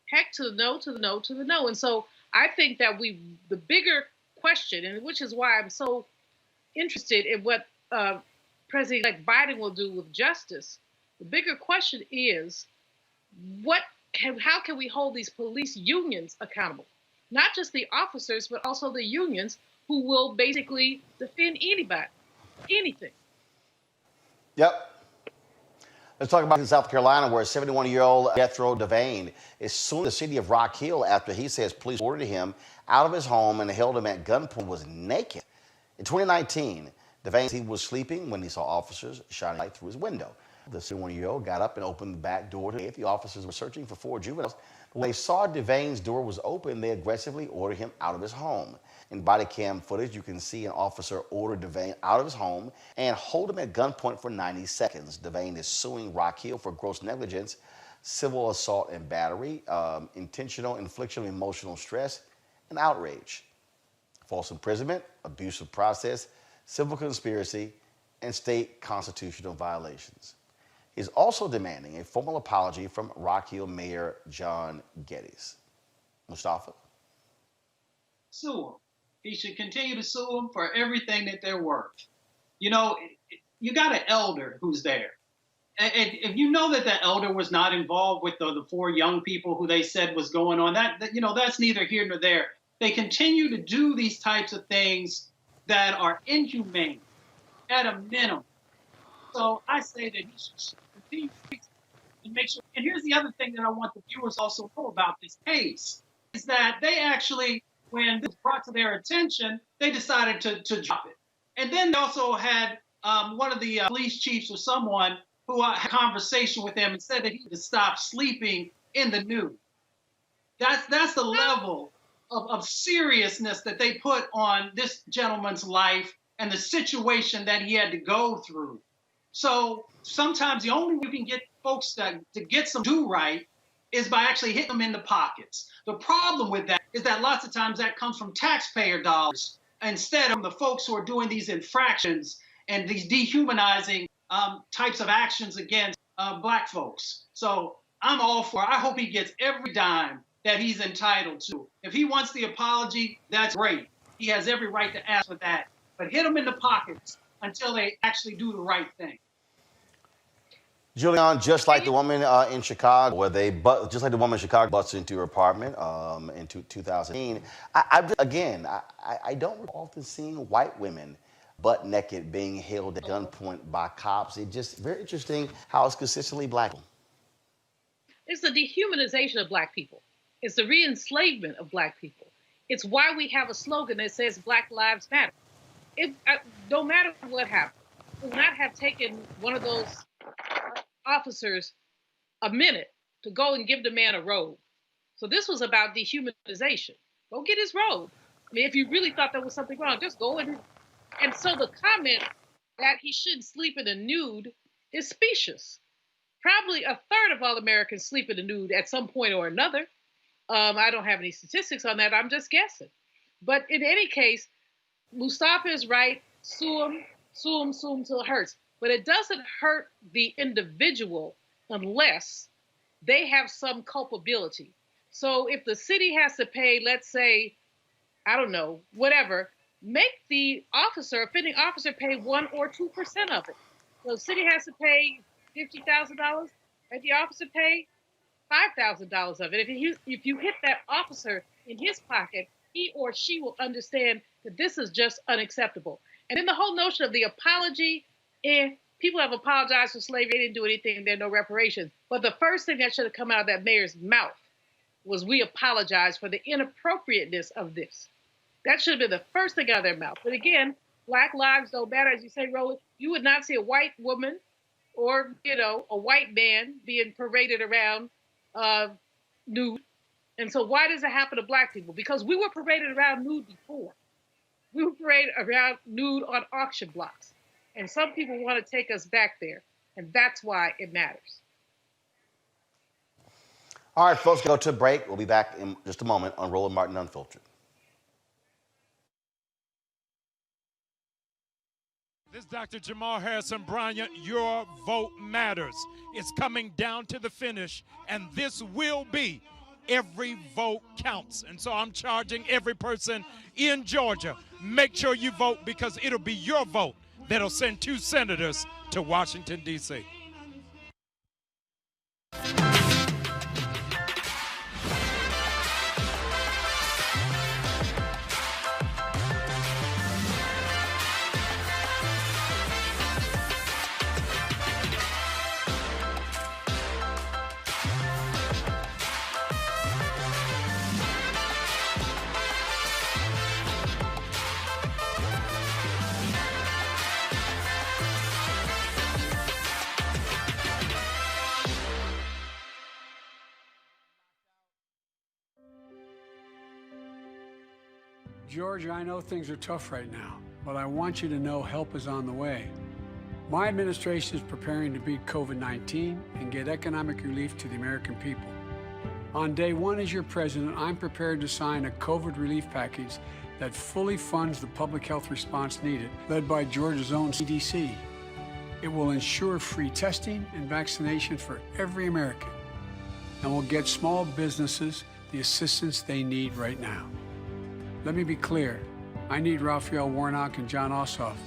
Heck to the no, to the no, to the no. And so I think that the bigger question, and which is why I'm so interested in what President-elect Biden will do with justice, the bigger question is, how can we hold these police unions accountable? Not just the officers, but also the unions who will basically defend anybody, anything. Yep. Let's talk about in South Carolina, where 71-year-old Jethro Devane is suing the city of Rock Hill after he says police ordered him out of his home and held him at gunpoint, was naked. In 2019, Devane said he was sleeping when he saw officers shining light through his window. The 71-year-old got up and opened the back door to the officers were searching for 4 juveniles. When they saw Devane's door was open, they aggressively ordered him out of his home. In body cam footage, you can see an officer order Devane out of his home and hold him at gunpoint for 90 seconds. Devane is suing Rock Hill for gross negligence, civil assault and battery, intentional infliction of emotional stress, and outrage, false imprisonment, abusive process, civil conspiracy, and state constitutional violations. He's also demanding a formal apology from Rock Hill Mayor John Geddes. Mustafa? Sue them. He should continue to sue them for everything that they're worth. You know, you got an elder who's there. And if you know that elder was not involved with the 4 young people who they said was going on, that's neither here nor there. They continue to do these types of things that are inhumane at a minimum. So I say that he should continue to make sure. And here's the other thing that I want the viewers also know about this case, is that they actually, when this was brought to their attention, they decided to drop it. And then they also had one of the police chiefs or someone who had a conversation with him and said that he had to stop sleeping in the nude. That's the level of seriousness that they put on this gentleman's life and the situation that he had to go through. So sometimes the only way you can get folks to get some do right is by actually hitting them in the pockets. The problem with that is that lots of times that comes from taxpayer dollars instead of the folks who are doing these infractions and these dehumanizing types of actions against Black folks. So I'm all for it. I hope he gets every dime that he's entitled to. If he wants the apology, that's great. He has every right to ask for that. But hit them in the pockets until they actually do the right thing. Julian, just like the woman in Chicago, just like the woman in Chicago busted into her apartment in 2018. I don't often see white women butt naked being held at gunpoint by cops. It's just very interesting how it's consistently Black. It's the dehumanization of Black people. It's the re-enslavement of Black people. It's why we have a slogan that says Black Lives Matter. No matter what happened, it would not have taken one of those officers a minute to go and give the man a robe. So this was about dehumanization. Go get his robe. I mean, if you really thought there was something wrong, just go and so the comment that he shouldn't sleep in the nude is specious. Probably a third of all Americans sleep in the nude at some point or another. I don't have any statistics on that. I'm just guessing. But in any case, Mustafa is right. Sue him till it hurts. But it doesn't hurt the individual unless they have some culpability. So if the city has to pay, let's say, I don't know, whatever, make the offending officer, pay 1 or 2% of it. So the city has to pay $50,000, and the officer pay $5,000 of it. If you hit that officer in his pocket, he or she will understand that this is just unacceptable. And then the whole notion of the apology, people have apologized for slavery. They didn't do anything. There are no reparations. But the first thing that should have come out of that mayor's mouth was, we apologize for the inappropriateness of this. That should have been the first thing out of their mouth. But again, Black lives don't matter. As you say, Roland, you would not see a white woman or, a white man being paraded around nude. And so why does it happen to Black people? Because we were paraded around nude before. We were paraded around nude on auction blocks. And some people want to take us back there. And that's why it matters. All right, folks, go to a break. We'll be back in just a moment on Roland Martin Unfiltered. This is Dr. Jamal Harrison Bryant. Your vote matters. It's coming down to the finish, and this will be every vote counts. And so I'm charging every person in Georgia, make sure you vote, because it'll be your vote that'll send 2 senators to Washington, D.C. Georgia, I know things are tough right now, but I want you to know help is on the way. My administration is preparing to beat COVID-19 and get economic relief to the American people. On day 1 as your president, I'm prepared to sign a COVID relief package that fully funds the public health response needed, led by Georgia's own CDC. It will ensure free testing and vaccination for every American, and will get small businesses the assistance they need right now. Let me be clear, I need Raphael Warnock and John Ossoff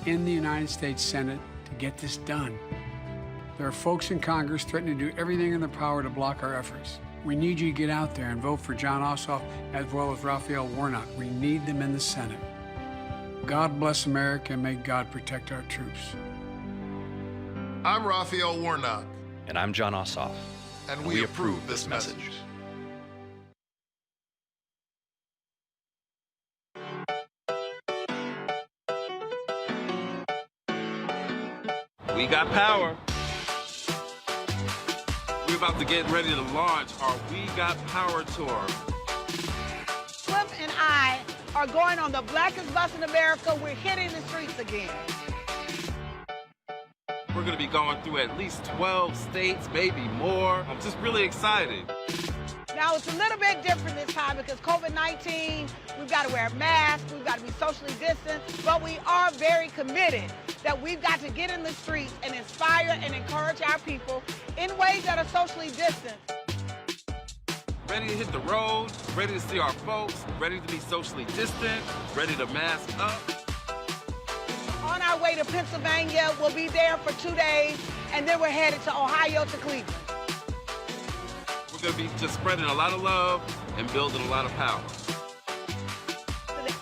in the United States Senate to to get this done. There are folks in Congress threatening to do everything in their power to block our efforts. We need you to get out there and vote for Jon Ossoff as well as Raphael Warnock. We need them in the Senate. God bless America and may God protect our troops. I'm Raphael Warnock. And I'm Jon Ossoff. And we approve this message. We got power. We're about to get ready to launch our We Got Power tour. Cliff and I are going on the blackest bus in America. We're hitting the streets again. We're going to be going through at least 12 states, maybe more. I'm just really excited. Now, it's a little bit different this time because COVID-19, we've got to wear masks, we've got to be socially distanced, but we are very committed that we've got to get in the streets and inspire and encourage our people in ways that are socially distant. Ready to hit the road, ready to see our folks, ready to be socially distant, ready to mask up. On our way to Pennsylvania, we'll be there for 2 days, and then we're headed to Ohio to Cleveland. We're going to be just spreading a lot of love and building a lot of power.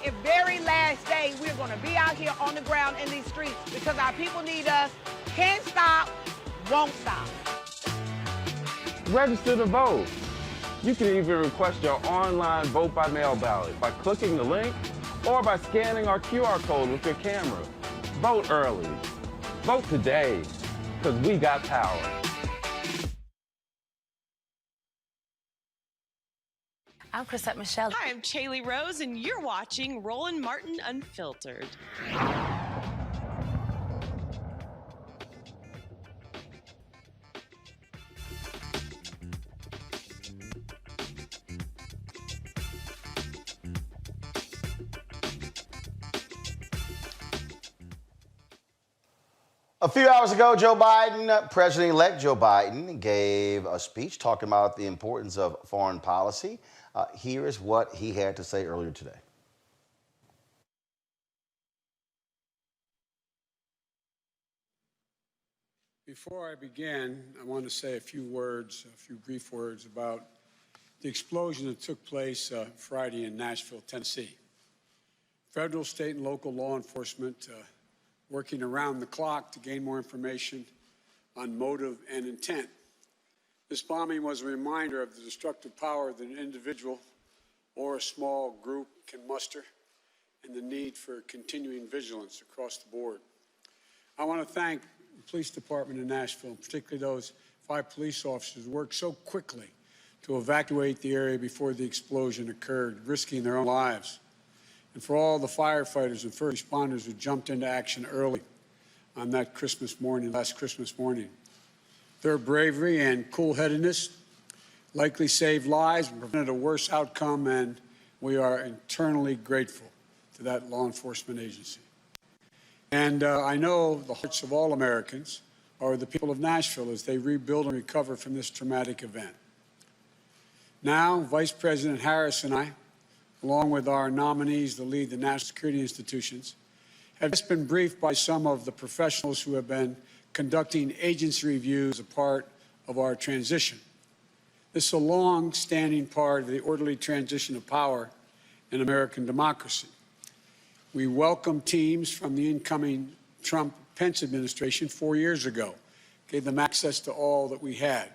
The very last day, we're going to be out here on the ground in these streets because our people need us. Can't stop, won't stop. Register to vote. You can even request your online vote by mail ballot by clicking the link or by scanning our QR code with your camera. Vote early. Vote today, because we got power. I'm Chrisette Michelle. Hi, I'm Chaley Rose, and you're watching Roland Martin Unfiltered. A few hours ago, President-elect Joe Biden gave a speech talking about the importance of foreign policy. Here is what he had to say earlier today. Before I begin, I want to say a few brief words about the explosion that took place Friday in Nashville, Tennessee. Federal, state, and local law enforcement working around the clock to gain more information on motive and intent. This bombing was a reminder of the destructive power that an individual or a small group can muster and the need for continuing vigilance across the board. I want to thank the police department in Nashville, particularly those 5 police officers who worked so quickly to evacuate the area before the explosion occurred, risking their own lives. And for all the firefighters and first responders who jumped into action early on that last Christmas morning. Their bravery and cool-headedness likely saved lives and prevented a worse outcome, and we are eternally grateful to that law enforcement agency. And I know the hearts of all Americans are the people of Nashville as they rebuild and recover from this traumatic event. Now, Vice President Harris and I, along with our nominees to lead the national security institutions, have just been briefed by some of the professionals who have been conducting agency reviews as a part of our transition. This is a long-standing part of the orderly transition of power in American democracy. We welcomed teams from the incoming Trump-Pence administration 4 years ago, gave them access to all that we had.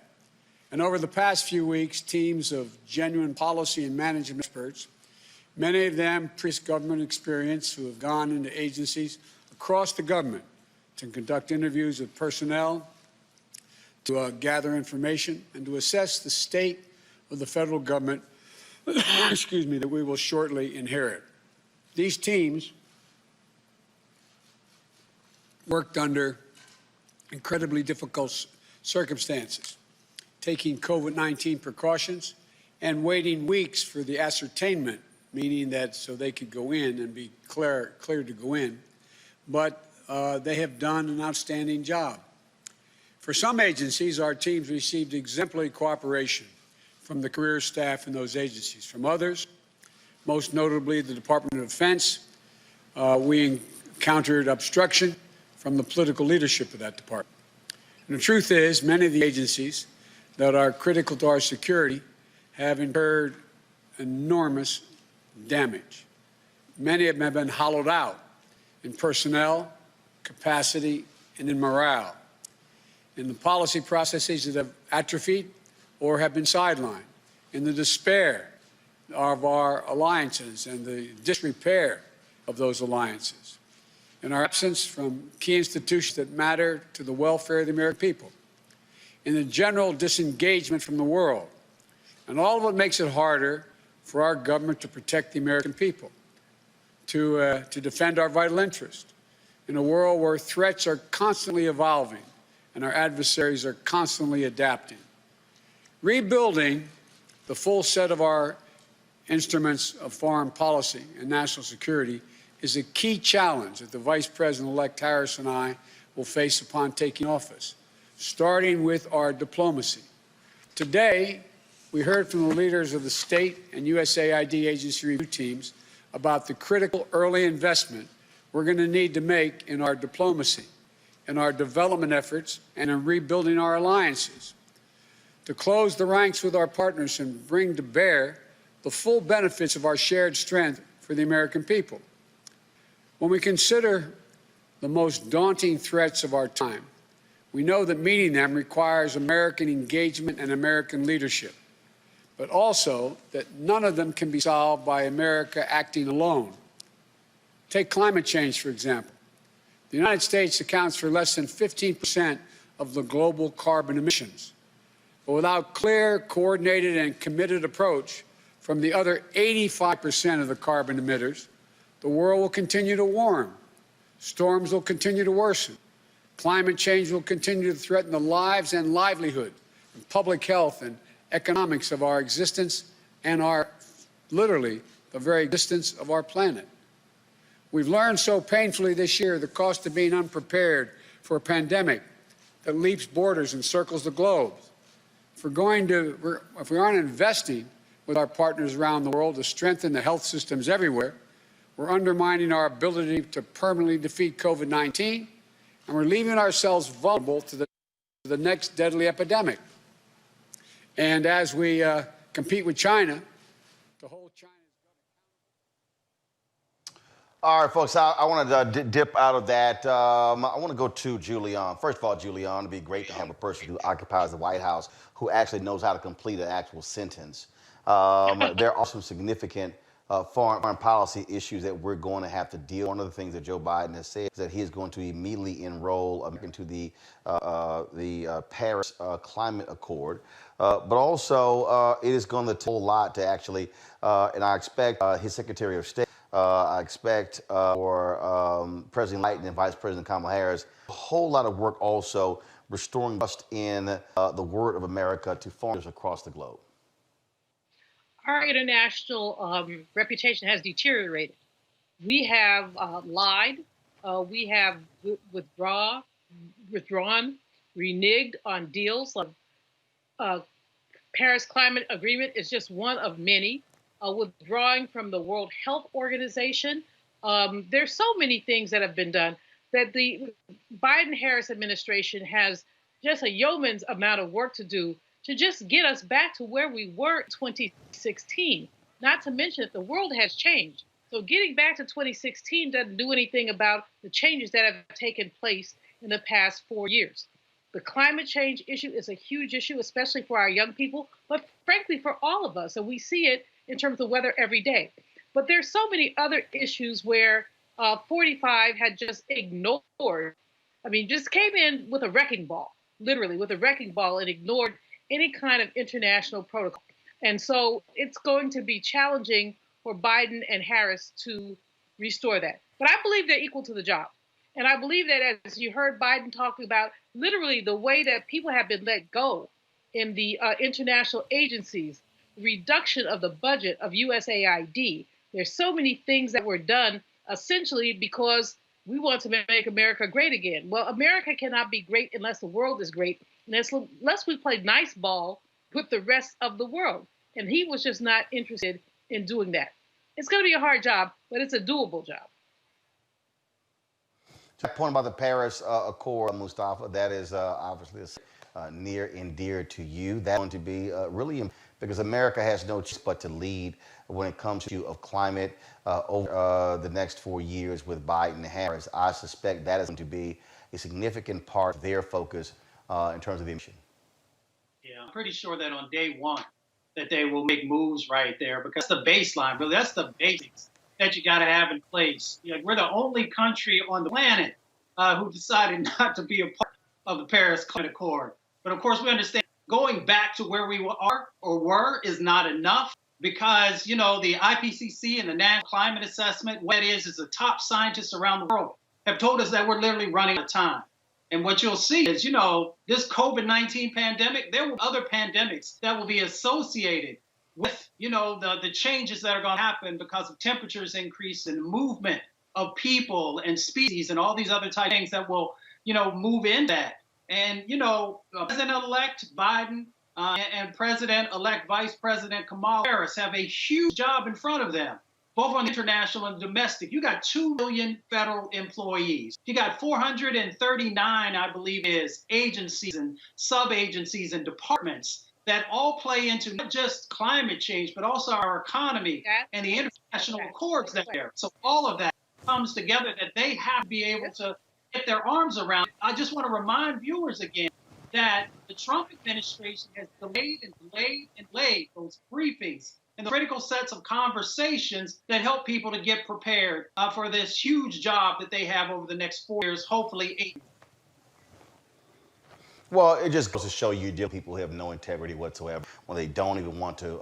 And over the past few weeks, teams of genuine policy and management experts, many of them pre-government experience, who have gone into agencies across the government to conduct interviews with personnel, to gather information, and to assess the state of the federal government, that we will shortly inherit. These teams worked under incredibly difficult circumstances, taking COVID-19 precautions and waiting weeks for the ascertainment, meaning that so they could go in and be cleared to go in. But they have done an outstanding job. For some agencies, our teams received exemplary cooperation from the career staff in those agencies. From others, most notably the Department of Defense, we encountered obstruction from the political leadership of that department. And the truth is, many of the agencies that are critical to our security have incurred enormous damage. Many of them have been hollowed out in personnel, capacity, and in morale, in the policy processes that have atrophied or have been sidelined, in the despair of our alliances and the disrepair of those alliances, in our absence from key institutions that matter to the welfare of the American people, in the general disengagement from the world. And all of it makes it harder for our government to protect the American people, to defend our vital interests in a world where threats are constantly evolving and our adversaries are constantly adapting. Rebuilding the full set of our instruments of foreign policy and national security is a key challenge that the Vice President-elect Harris and I will face upon taking office, starting with our diplomacy. Today, we heard from the leaders of the state and USAID agency review teams about the critical early investment we're going to need to make in our diplomacy, in our development efforts, and in rebuilding our alliances, to close the ranks with our partners and bring to bear the full benefits of our shared strength for the American people. When we consider the most daunting threats of our time, we know that meeting them requires American engagement and American leadership, but also that none of them can be solved by America acting alone. Take climate change, for example. The United States accounts for less than 15% of the global carbon emissions. But without clear, coordinated, and committed approach from the other 85% of the carbon emitters, the world will continue to warm. Storms will continue to worsen. Climate change will continue to threaten the lives and livelihood, and public health and economics of our existence and literally, the very existence of our planet. We've learned so painfully this year the cost of being unprepared for a pandemic that leaps borders and circles the globe. If we aren't investing with our partners around the world to strengthen the health systems everywhere, we're undermining our ability to permanently defeat COVID-19, and we're leaving ourselves vulnerable to the next deadly epidemic. And as we compete with China, the whole China. All right, folks, I want to dip out of that. I want to go to Julian. First of all, Julian, it'd be great to have a person who occupies the White House who actually knows how to complete an actual sentence. There are some significant foreign policy issues that we're going to have to deal with. One of the things that Joe Biden has said is that he is going to immediately enroll into the Paris Climate Accord. But also, it is going to take a whole lot to actually, and I expect his Secretary of State, I expect for President Biden and Vice President Kamala Harris, a whole lot of work also restoring trust in the word of America to foreigners across the globe. Our international reputation has deteriorated. We have lied. We have withdrawn, reneged on deals. Paris Climate Agreement is just one of many. Withdrawing from the World Health Organization. There's so many things that have been done that the Biden-Harris administration has just a yeoman's amount of work to do to just get us back to where we were in 2016. Not to mention that the world has changed. So getting back to 2016 doesn't do anything about the changes that have taken place in the past 4 years. The climate change issue is a huge issue, especially for our young people, but frankly for all of us. And we see it in terms of weather every day. But there's so many other issues where 45 had just ignored, just came in with a wrecking ball, literally with a wrecking ball, and ignored any kind of international protocol. And so it's going to be challenging for Biden and Harris to restore that. But I believe they're equal to the job. And I believe that, as you heard Biden talking about, literally the way that people have been let go in the international agencies, reduction of the budget of USAID. There's so many things that were done essentially because we want to make America great again. Well, America cannot be great unless the world is great, unless we play nice ball with the rest of the world. And he was just not interested in doing that. It's going to be a hard job, but it's a doable job. To that point about the Paris Accord, Mustafa, that is obviously near and dear to you. That's going to be really important because America has no choice but to lead when it comes to of climate over the next 4 years with Biden and Harris. I suspect that is going to be a significant part of their focus in terms of the mission. Yeah, I'm pretty sure that on day one that they will make moves right there because the baseline, really, that's the basics that you got to have in place. You know, we're the only country on the planet who decided not to be a part of the Paris Climate Accord. But of course, we understand going back to where we are or were is not enough because, you know, the IPCC and the National Climate Assessment, what it is the top scientists around the world have told us that we're literally running out of time. And what you'll see is, you know, this COVID-19 pandemic, there will be other pandemics that will be associated with, you know, the changes that are going to happen because of temperatures increase and movement of people and species and all these other type things that will, you know, move in that. And, you know, President-elect Biden and President-elect Vice President Kamala Harris have a huge job in front of them, both on international and domestic. You got 2 million federal employees. You got 439, I believe, is agencies and sub-agencies and departments that all play into not just climate change, but also our economy and the international accords that are there. So all of that comes together that they have to be able to get their arms around. I just want to remind viewers again that the Trump administration has delayed and delayed and delayed those briefings and the critical sets of conversations that help people to get prepared for this huge job that they have over the next 4 years, hopefully 8 years. Well, it just goes to show you deal with people who have no integrity whatsoever when they don't even want to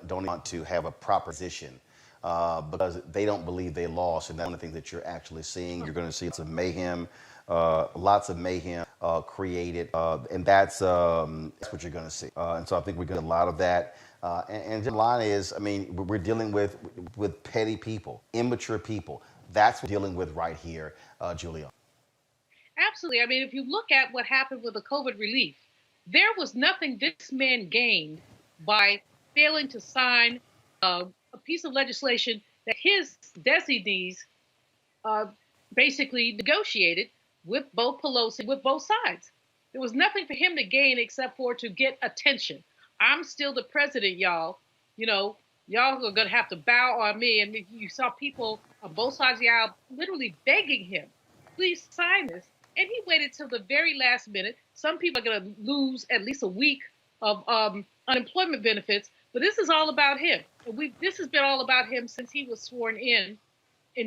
don't want to have a proposition because they don't believe they lost. And that's one of the things that you're actually seeing. You're going to see lots of mayhem created, and that's what you're going to see. And so I think we're going to get a lot of that. And the line is, I mean, we're dealing with petty people, immature people. That's what we're dealing with right here, Julia. Absolutely. I mean, if you look at what happened with the COVID relief, there was nothing this man gained by failing to sign a piece of legislation that his designees basically negotiated with both Pelosi, with both sides. There was nothing for him to gain except for to get attention. I'm still the president, y'all. You know, y'all are going to have to bow on me. And you saw people on both sides of the aisle literally begging him, please sign this. And he waited till the very last minute. Some people are going to lose at least a week of unemployment benefits. But this is all about him. And this has been all about him since he was sworn in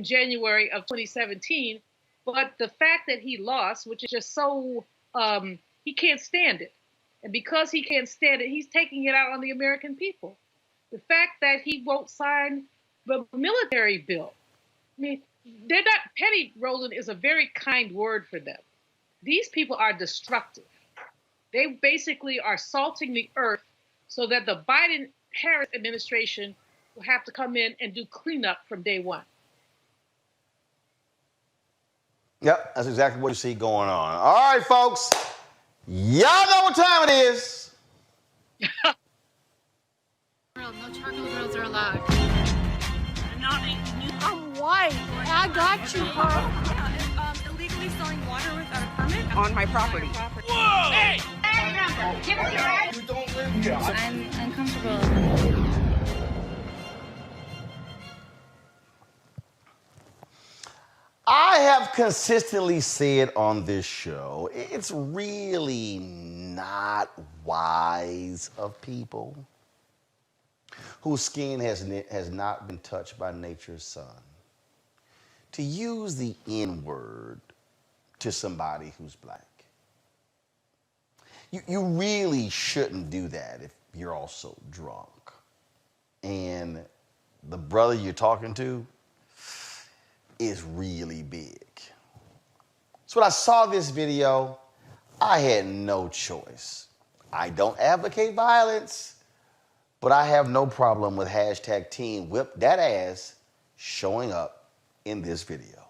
January of 2017. But the fact that he lost, which is just so, he can't stand it. And because he can't stand it, he's taking it out on the American people. The fact that he won't sign the military bill. I mean, they're not petty, Roland, is a very kind word for them. These people are destructive. They basically are salting the earth so that the Biden-Harris administration will have to come in and do cleanup from day one. Yep, that's exactly what you see going on. All right, folks. Y'all know what time it is. No charcoal grills are allowed. I'm white. I got you, Carl. Yeah, illegally selling water without a permit On my property. Whoa! Hey! Give us your ID. You don't live here. I'm uncomfortable. I have consistently said on this show, it's really not wise of people whose skin has not been touched by nature's sun to use the N-word to somebody who's black. You really shouldn't do that if you're also drunk. And the brother you're talking to is really big. So when I saw this video, I had no choice. I don't advocate violence, but I have no problem with hashtag Team Whip That Ass showing up in this video.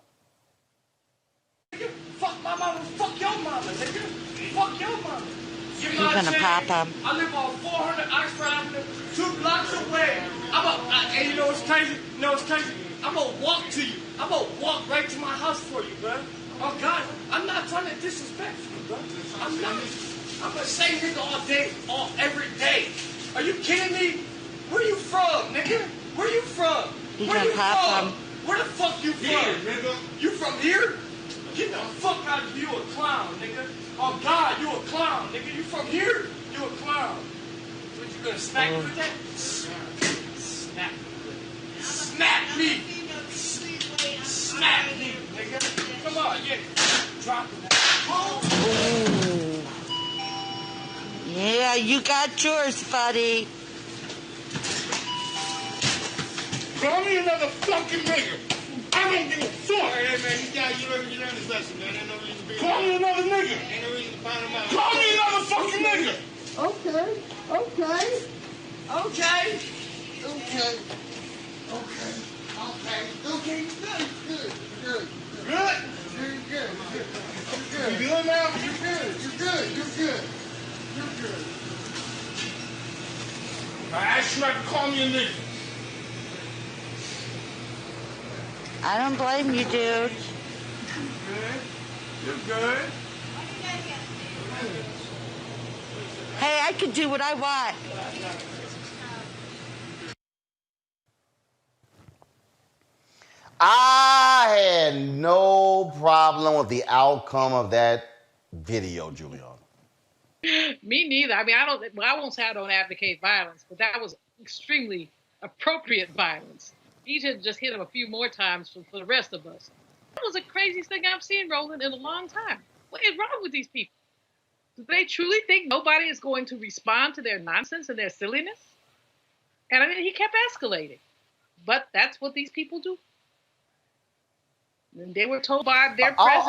Fuck my mama, fuck your mama, nigga. Fuck your mama. You know what I'm saying? pop him. I live on 400 Oxford Avenue, 2 blocks away. And you know what's crazy? I'm gonna walk to you. I'm gonna walk right to my house for you, bro. Oh, God, I'm not trying to disrespect you, bro. I'm not. I'm gonna say nigga all day, every day. Are you kidding me? Where you from, nigga? Where you from? Where you from? Where the fuck you from? Here, nigga. You from here? Get the fuck out of here. You a clown, nigga. Oh, God, you a clown, nigga. You from here? You a clown. What, you gonna smack me with that? Smack me with it. Smack me. Smack me, nigga. Come on, yeah. Drop it. Ooh. Yeah, you got yours, buddy. Call me another fucking nigga. I don't give a fuck. Hey, man, you learned this lesson, man. Ain't no reason to be Call me another nigga. Ain't no reason to find him out. Call me another fucking nigga. Okay, okay, okay, Okay. good. Good? You're good. You good now? You're good. I asked you not to call me a nigga. I don't blame you, dude. You're good. Hey, I can do what I want. I had no problem with the outcome of that video, Julian. Me neither. I mean, I won't say I don't advocate violence, but that was extremely appropriate violence. He should just hit him a few more times for the rest of us. That was the craziest thing I've seen, Roland, in a long time. What is wrong with these people? Do they truly think nobody is going to respond to their nonsense and their silliness? And I mean, he kept escalating. But that's what these people do. And they were told by their president.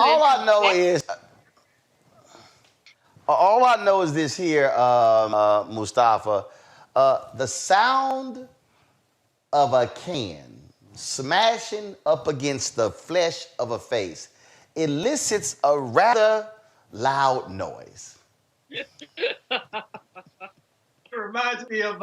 All I know is this here, Mustafa. The sound of a can smashing up against the flesh of a face elicits a rather loud noise. It reminds me of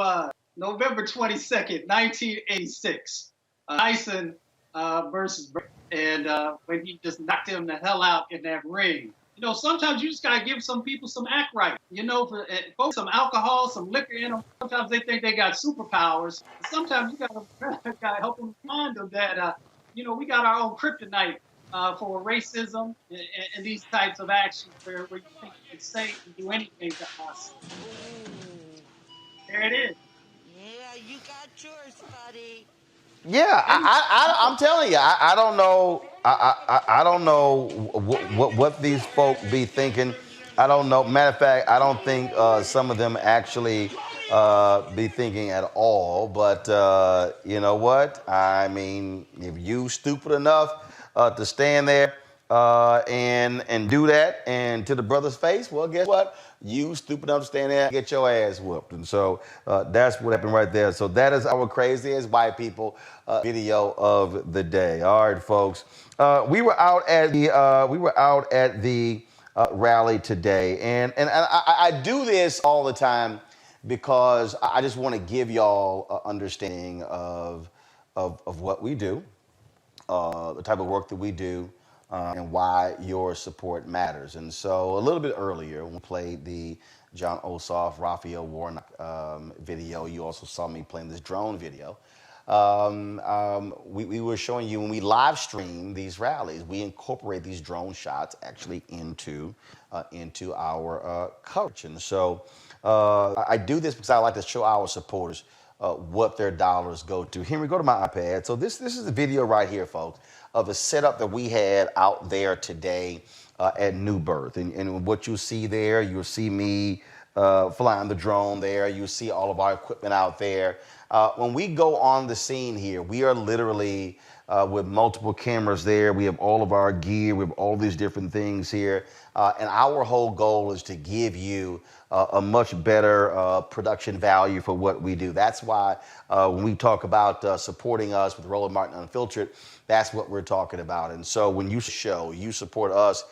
November 22nd, 1986. Tyson versus Brett. And when he just knocked him the hell out in that ring. You know, sometimes you just got to give some people some act right. You know, for folks, some alcohol, some liquor in them. Sometimes they think they got superpowers. Sometimes you got to help them remind them that, you know, we got our own kryptonite for racism and these types of actions where you think you can say and do anything to us. There it is. Yeah, you got yours, buddy. Yeah, I'm telling you, I don't know. I don't know what these folk be thinking. I don't know. Matter of fact, I don't think some of them actually be thinking at all. But you know what? I mean, if you stupid enough to stand there and do that and to the brother's face, well, guess what? You stupid enough to stand there and get your ass whooped. And so that's what happened right there. So that is our craziest white people video of the day. All right, folks. We were out at the rally today, and I do this all the time because I just want to give y'all an understanding of what we do, the type of work that we do. And why your support matters. And so a little bit earlier, when we played the John Ossoff, Raphael Warnock video, you also saw me playing this drone video. We were showing you when we live stream these rallies, we incorporate these drone shots actually into our coverage. And so I do this because I like to show our supporters what their dollars go to. Henry, go to my iPad. So this is the video right here, folks, of a setup that we had out there today at New Birth. And what you see there, you'll see me flying the drone there. You'll see all of our equipment out there. When we go on the scene here, we are literally with multiple cameras there. We have all of our gear. We have all these different things here. And our whole goal is to give you a much better production value for what we do. That's why when we talk about supporting us with Roland Martin Unfiltered, that's what we're talking about. And so when you support us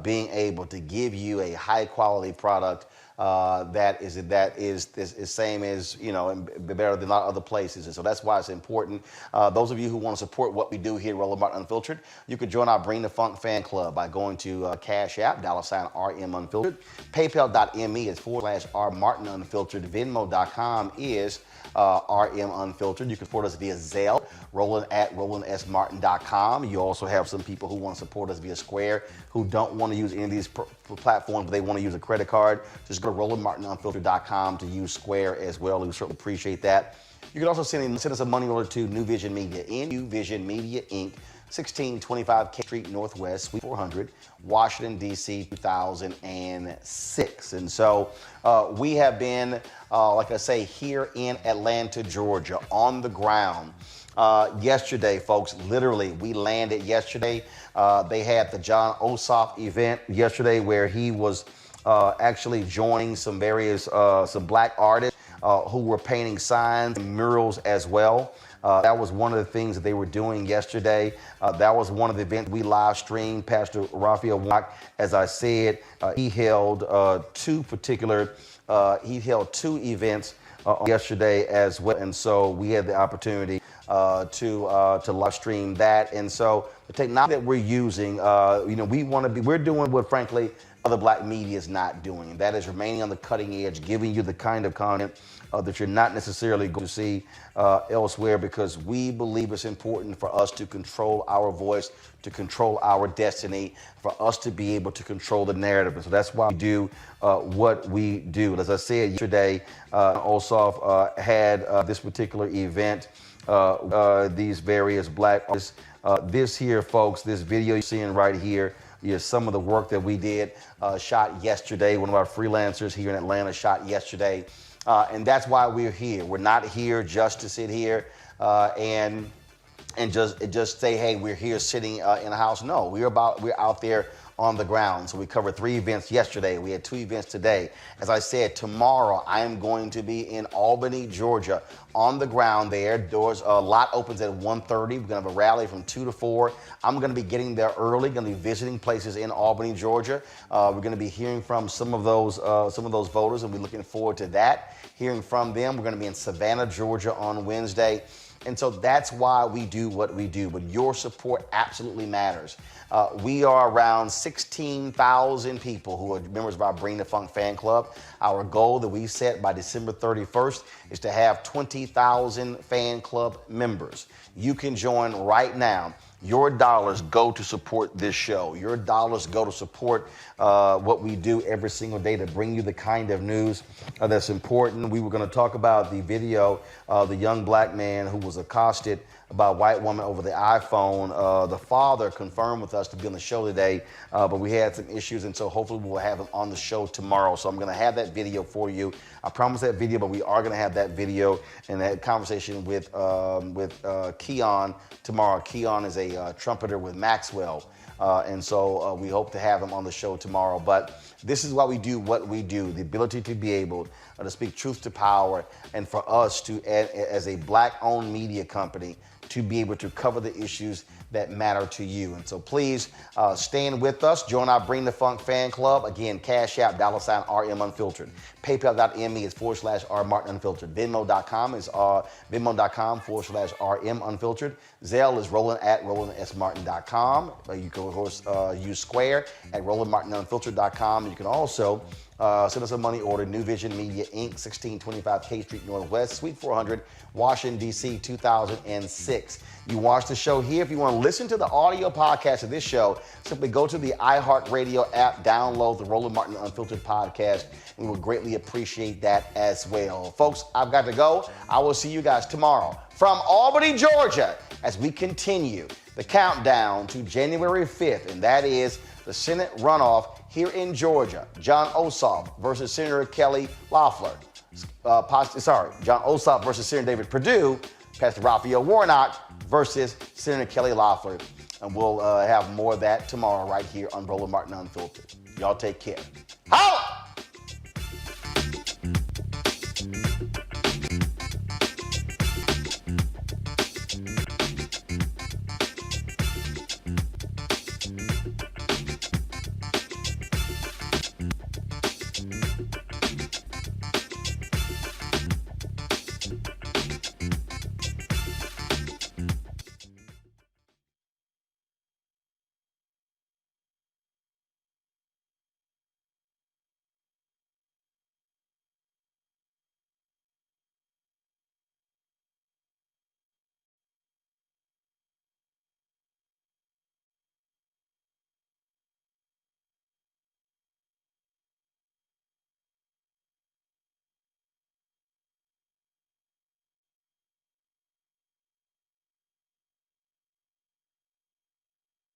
being able to give you a high quality product that is same as, you know, and better than a lot of other places. And so that's why it's important. Those of you who want to support what we do here at Roland Martin Unfiltered, you can join our Bring the Funk fan club by going to Cash App, $RM Unfiltered. PayPal.me is /R Martin Unfiltered. Venmo.com is RM Unfiltered. You can support us via Zelle, Roland at RolandSMartin.com. You also have some people who want to support us via Square who don't want to use any of these platforms, but they want to use a credit card. Just go to RolandMartinUnfiltered.com to use Square as well. We certainly appreciate that. You can also send us a money order to New Vision Media, New Vision Media, Inc., 1625 K Street Northwest, Suite 400, Washington, D.C., 2006. And so we have been, like I say, here in Atlanta, Georgia, on the ground. Yesterday, folks, literally, we landed yesterday. They had the John Ossoff event yesterday where he was actually joining some black artists who were painting signs and murals as well. That was one of the things that they were doing yesterday. That was one of the events we live streamed. Pastor Raphael Warnock, as I said, he held two events yesterday as well. And so we had the opportunity to live stream that. And so the technology that we're using, we're doing what, frankly, other black media is not doing. And that is remaining on the cutting edge, giving you the kind of content that you're not necessarily going to see elsewhere, because we believe it's important for us to control our voice, to control our destiny, for us to be able to control the narrative. And so that's why we do what we do. As I said yesterday, Ossoff had this particular event, these various black artists. This here, folks, this video you're seeing right here, is some of the work that we did, shot yesterday. One of our freelancers here in Atlanta shot yesterday. And that's why we're here. We're not here just to sit here and just say, hey, we're here sitting in a house. No, we're out there on the ground. So we covered 3 events yesterday. We had 2 events today. As I said, tomorrow I am going to be in Albany, Georgia, on the ground there. Doors, lot opens at 1:30. We're gonna have a rally from 2 to 4. I'm gonna be getting there early. Gonna be visiting places in Albany, Georgia. We're gonna be hearing from some of those voters, and we're looking forward to that. Hearing from them. We're gonna be in Savannah, Georgia on Wednesday. And so that's why we do what we do. But your support absolutely matters. We are around 16,000 people who are members of our Bring the Funk fan club. Our goal that we set by December 31st is to have 20,000 fan club members. You can join right now. Your dollars go to support this show. Your dollars go to support what we do every single day to bring you the kind of news that's important. We were going to talk about the video, the young black man who was accosted by a white woman over the iPhone. The father confirmed with us to be on the show today, but we had some issues, and so hopefully we'll have him on the show tomorrow. So I'm going to have that video for you. I promise that video, but we are going to have that video and that conversation with Keon tomorrow. Keon is a trumpeter with Maxwell, and so we hope to have him on the show tomorrow. But this is why we do what we do, the ability to be able to speak truth to power, and for us to, as a black-owned media company, to be able to cover the issues that matter to you. And so please stand with us. Join our Bring the Funk fan club. Again, Cash App, $RM Unfiltered. PayPal.me is /R Martin Unfiltered. Venmo.com is Venmo.com /RM Unfiltered. Zelle is Roland at RolandSMartin.com. You can, of course, use Square at RolandMartinUnfiltered.com. You can also send us a money order, New Vision Media, Inc., 1625 K Street Northwest, Suite 400, Washington, D.C., 2006. You watch the show here. If you want to listen to the audio podcast of this show, simply go to the iHeartRadio app, download the Roland Martin Unfiltered podcast. We will greatly appreciate that as well. Folks, I've got to go. I will see you guys tomorrow from Albany, Georgia, as we continue the countdown to January 5th, and that is the Senate runoff here in Georgia. John Ossoff versus Senator Kelly Loeffler. John Ossoff versus Senator David Perdue. Pastor Raphael Warnock versus Senator Kelly Loeffler. And we'll have more of that tomorrow right here on Roland Martin Unfiltered. Y'all take care. Holla!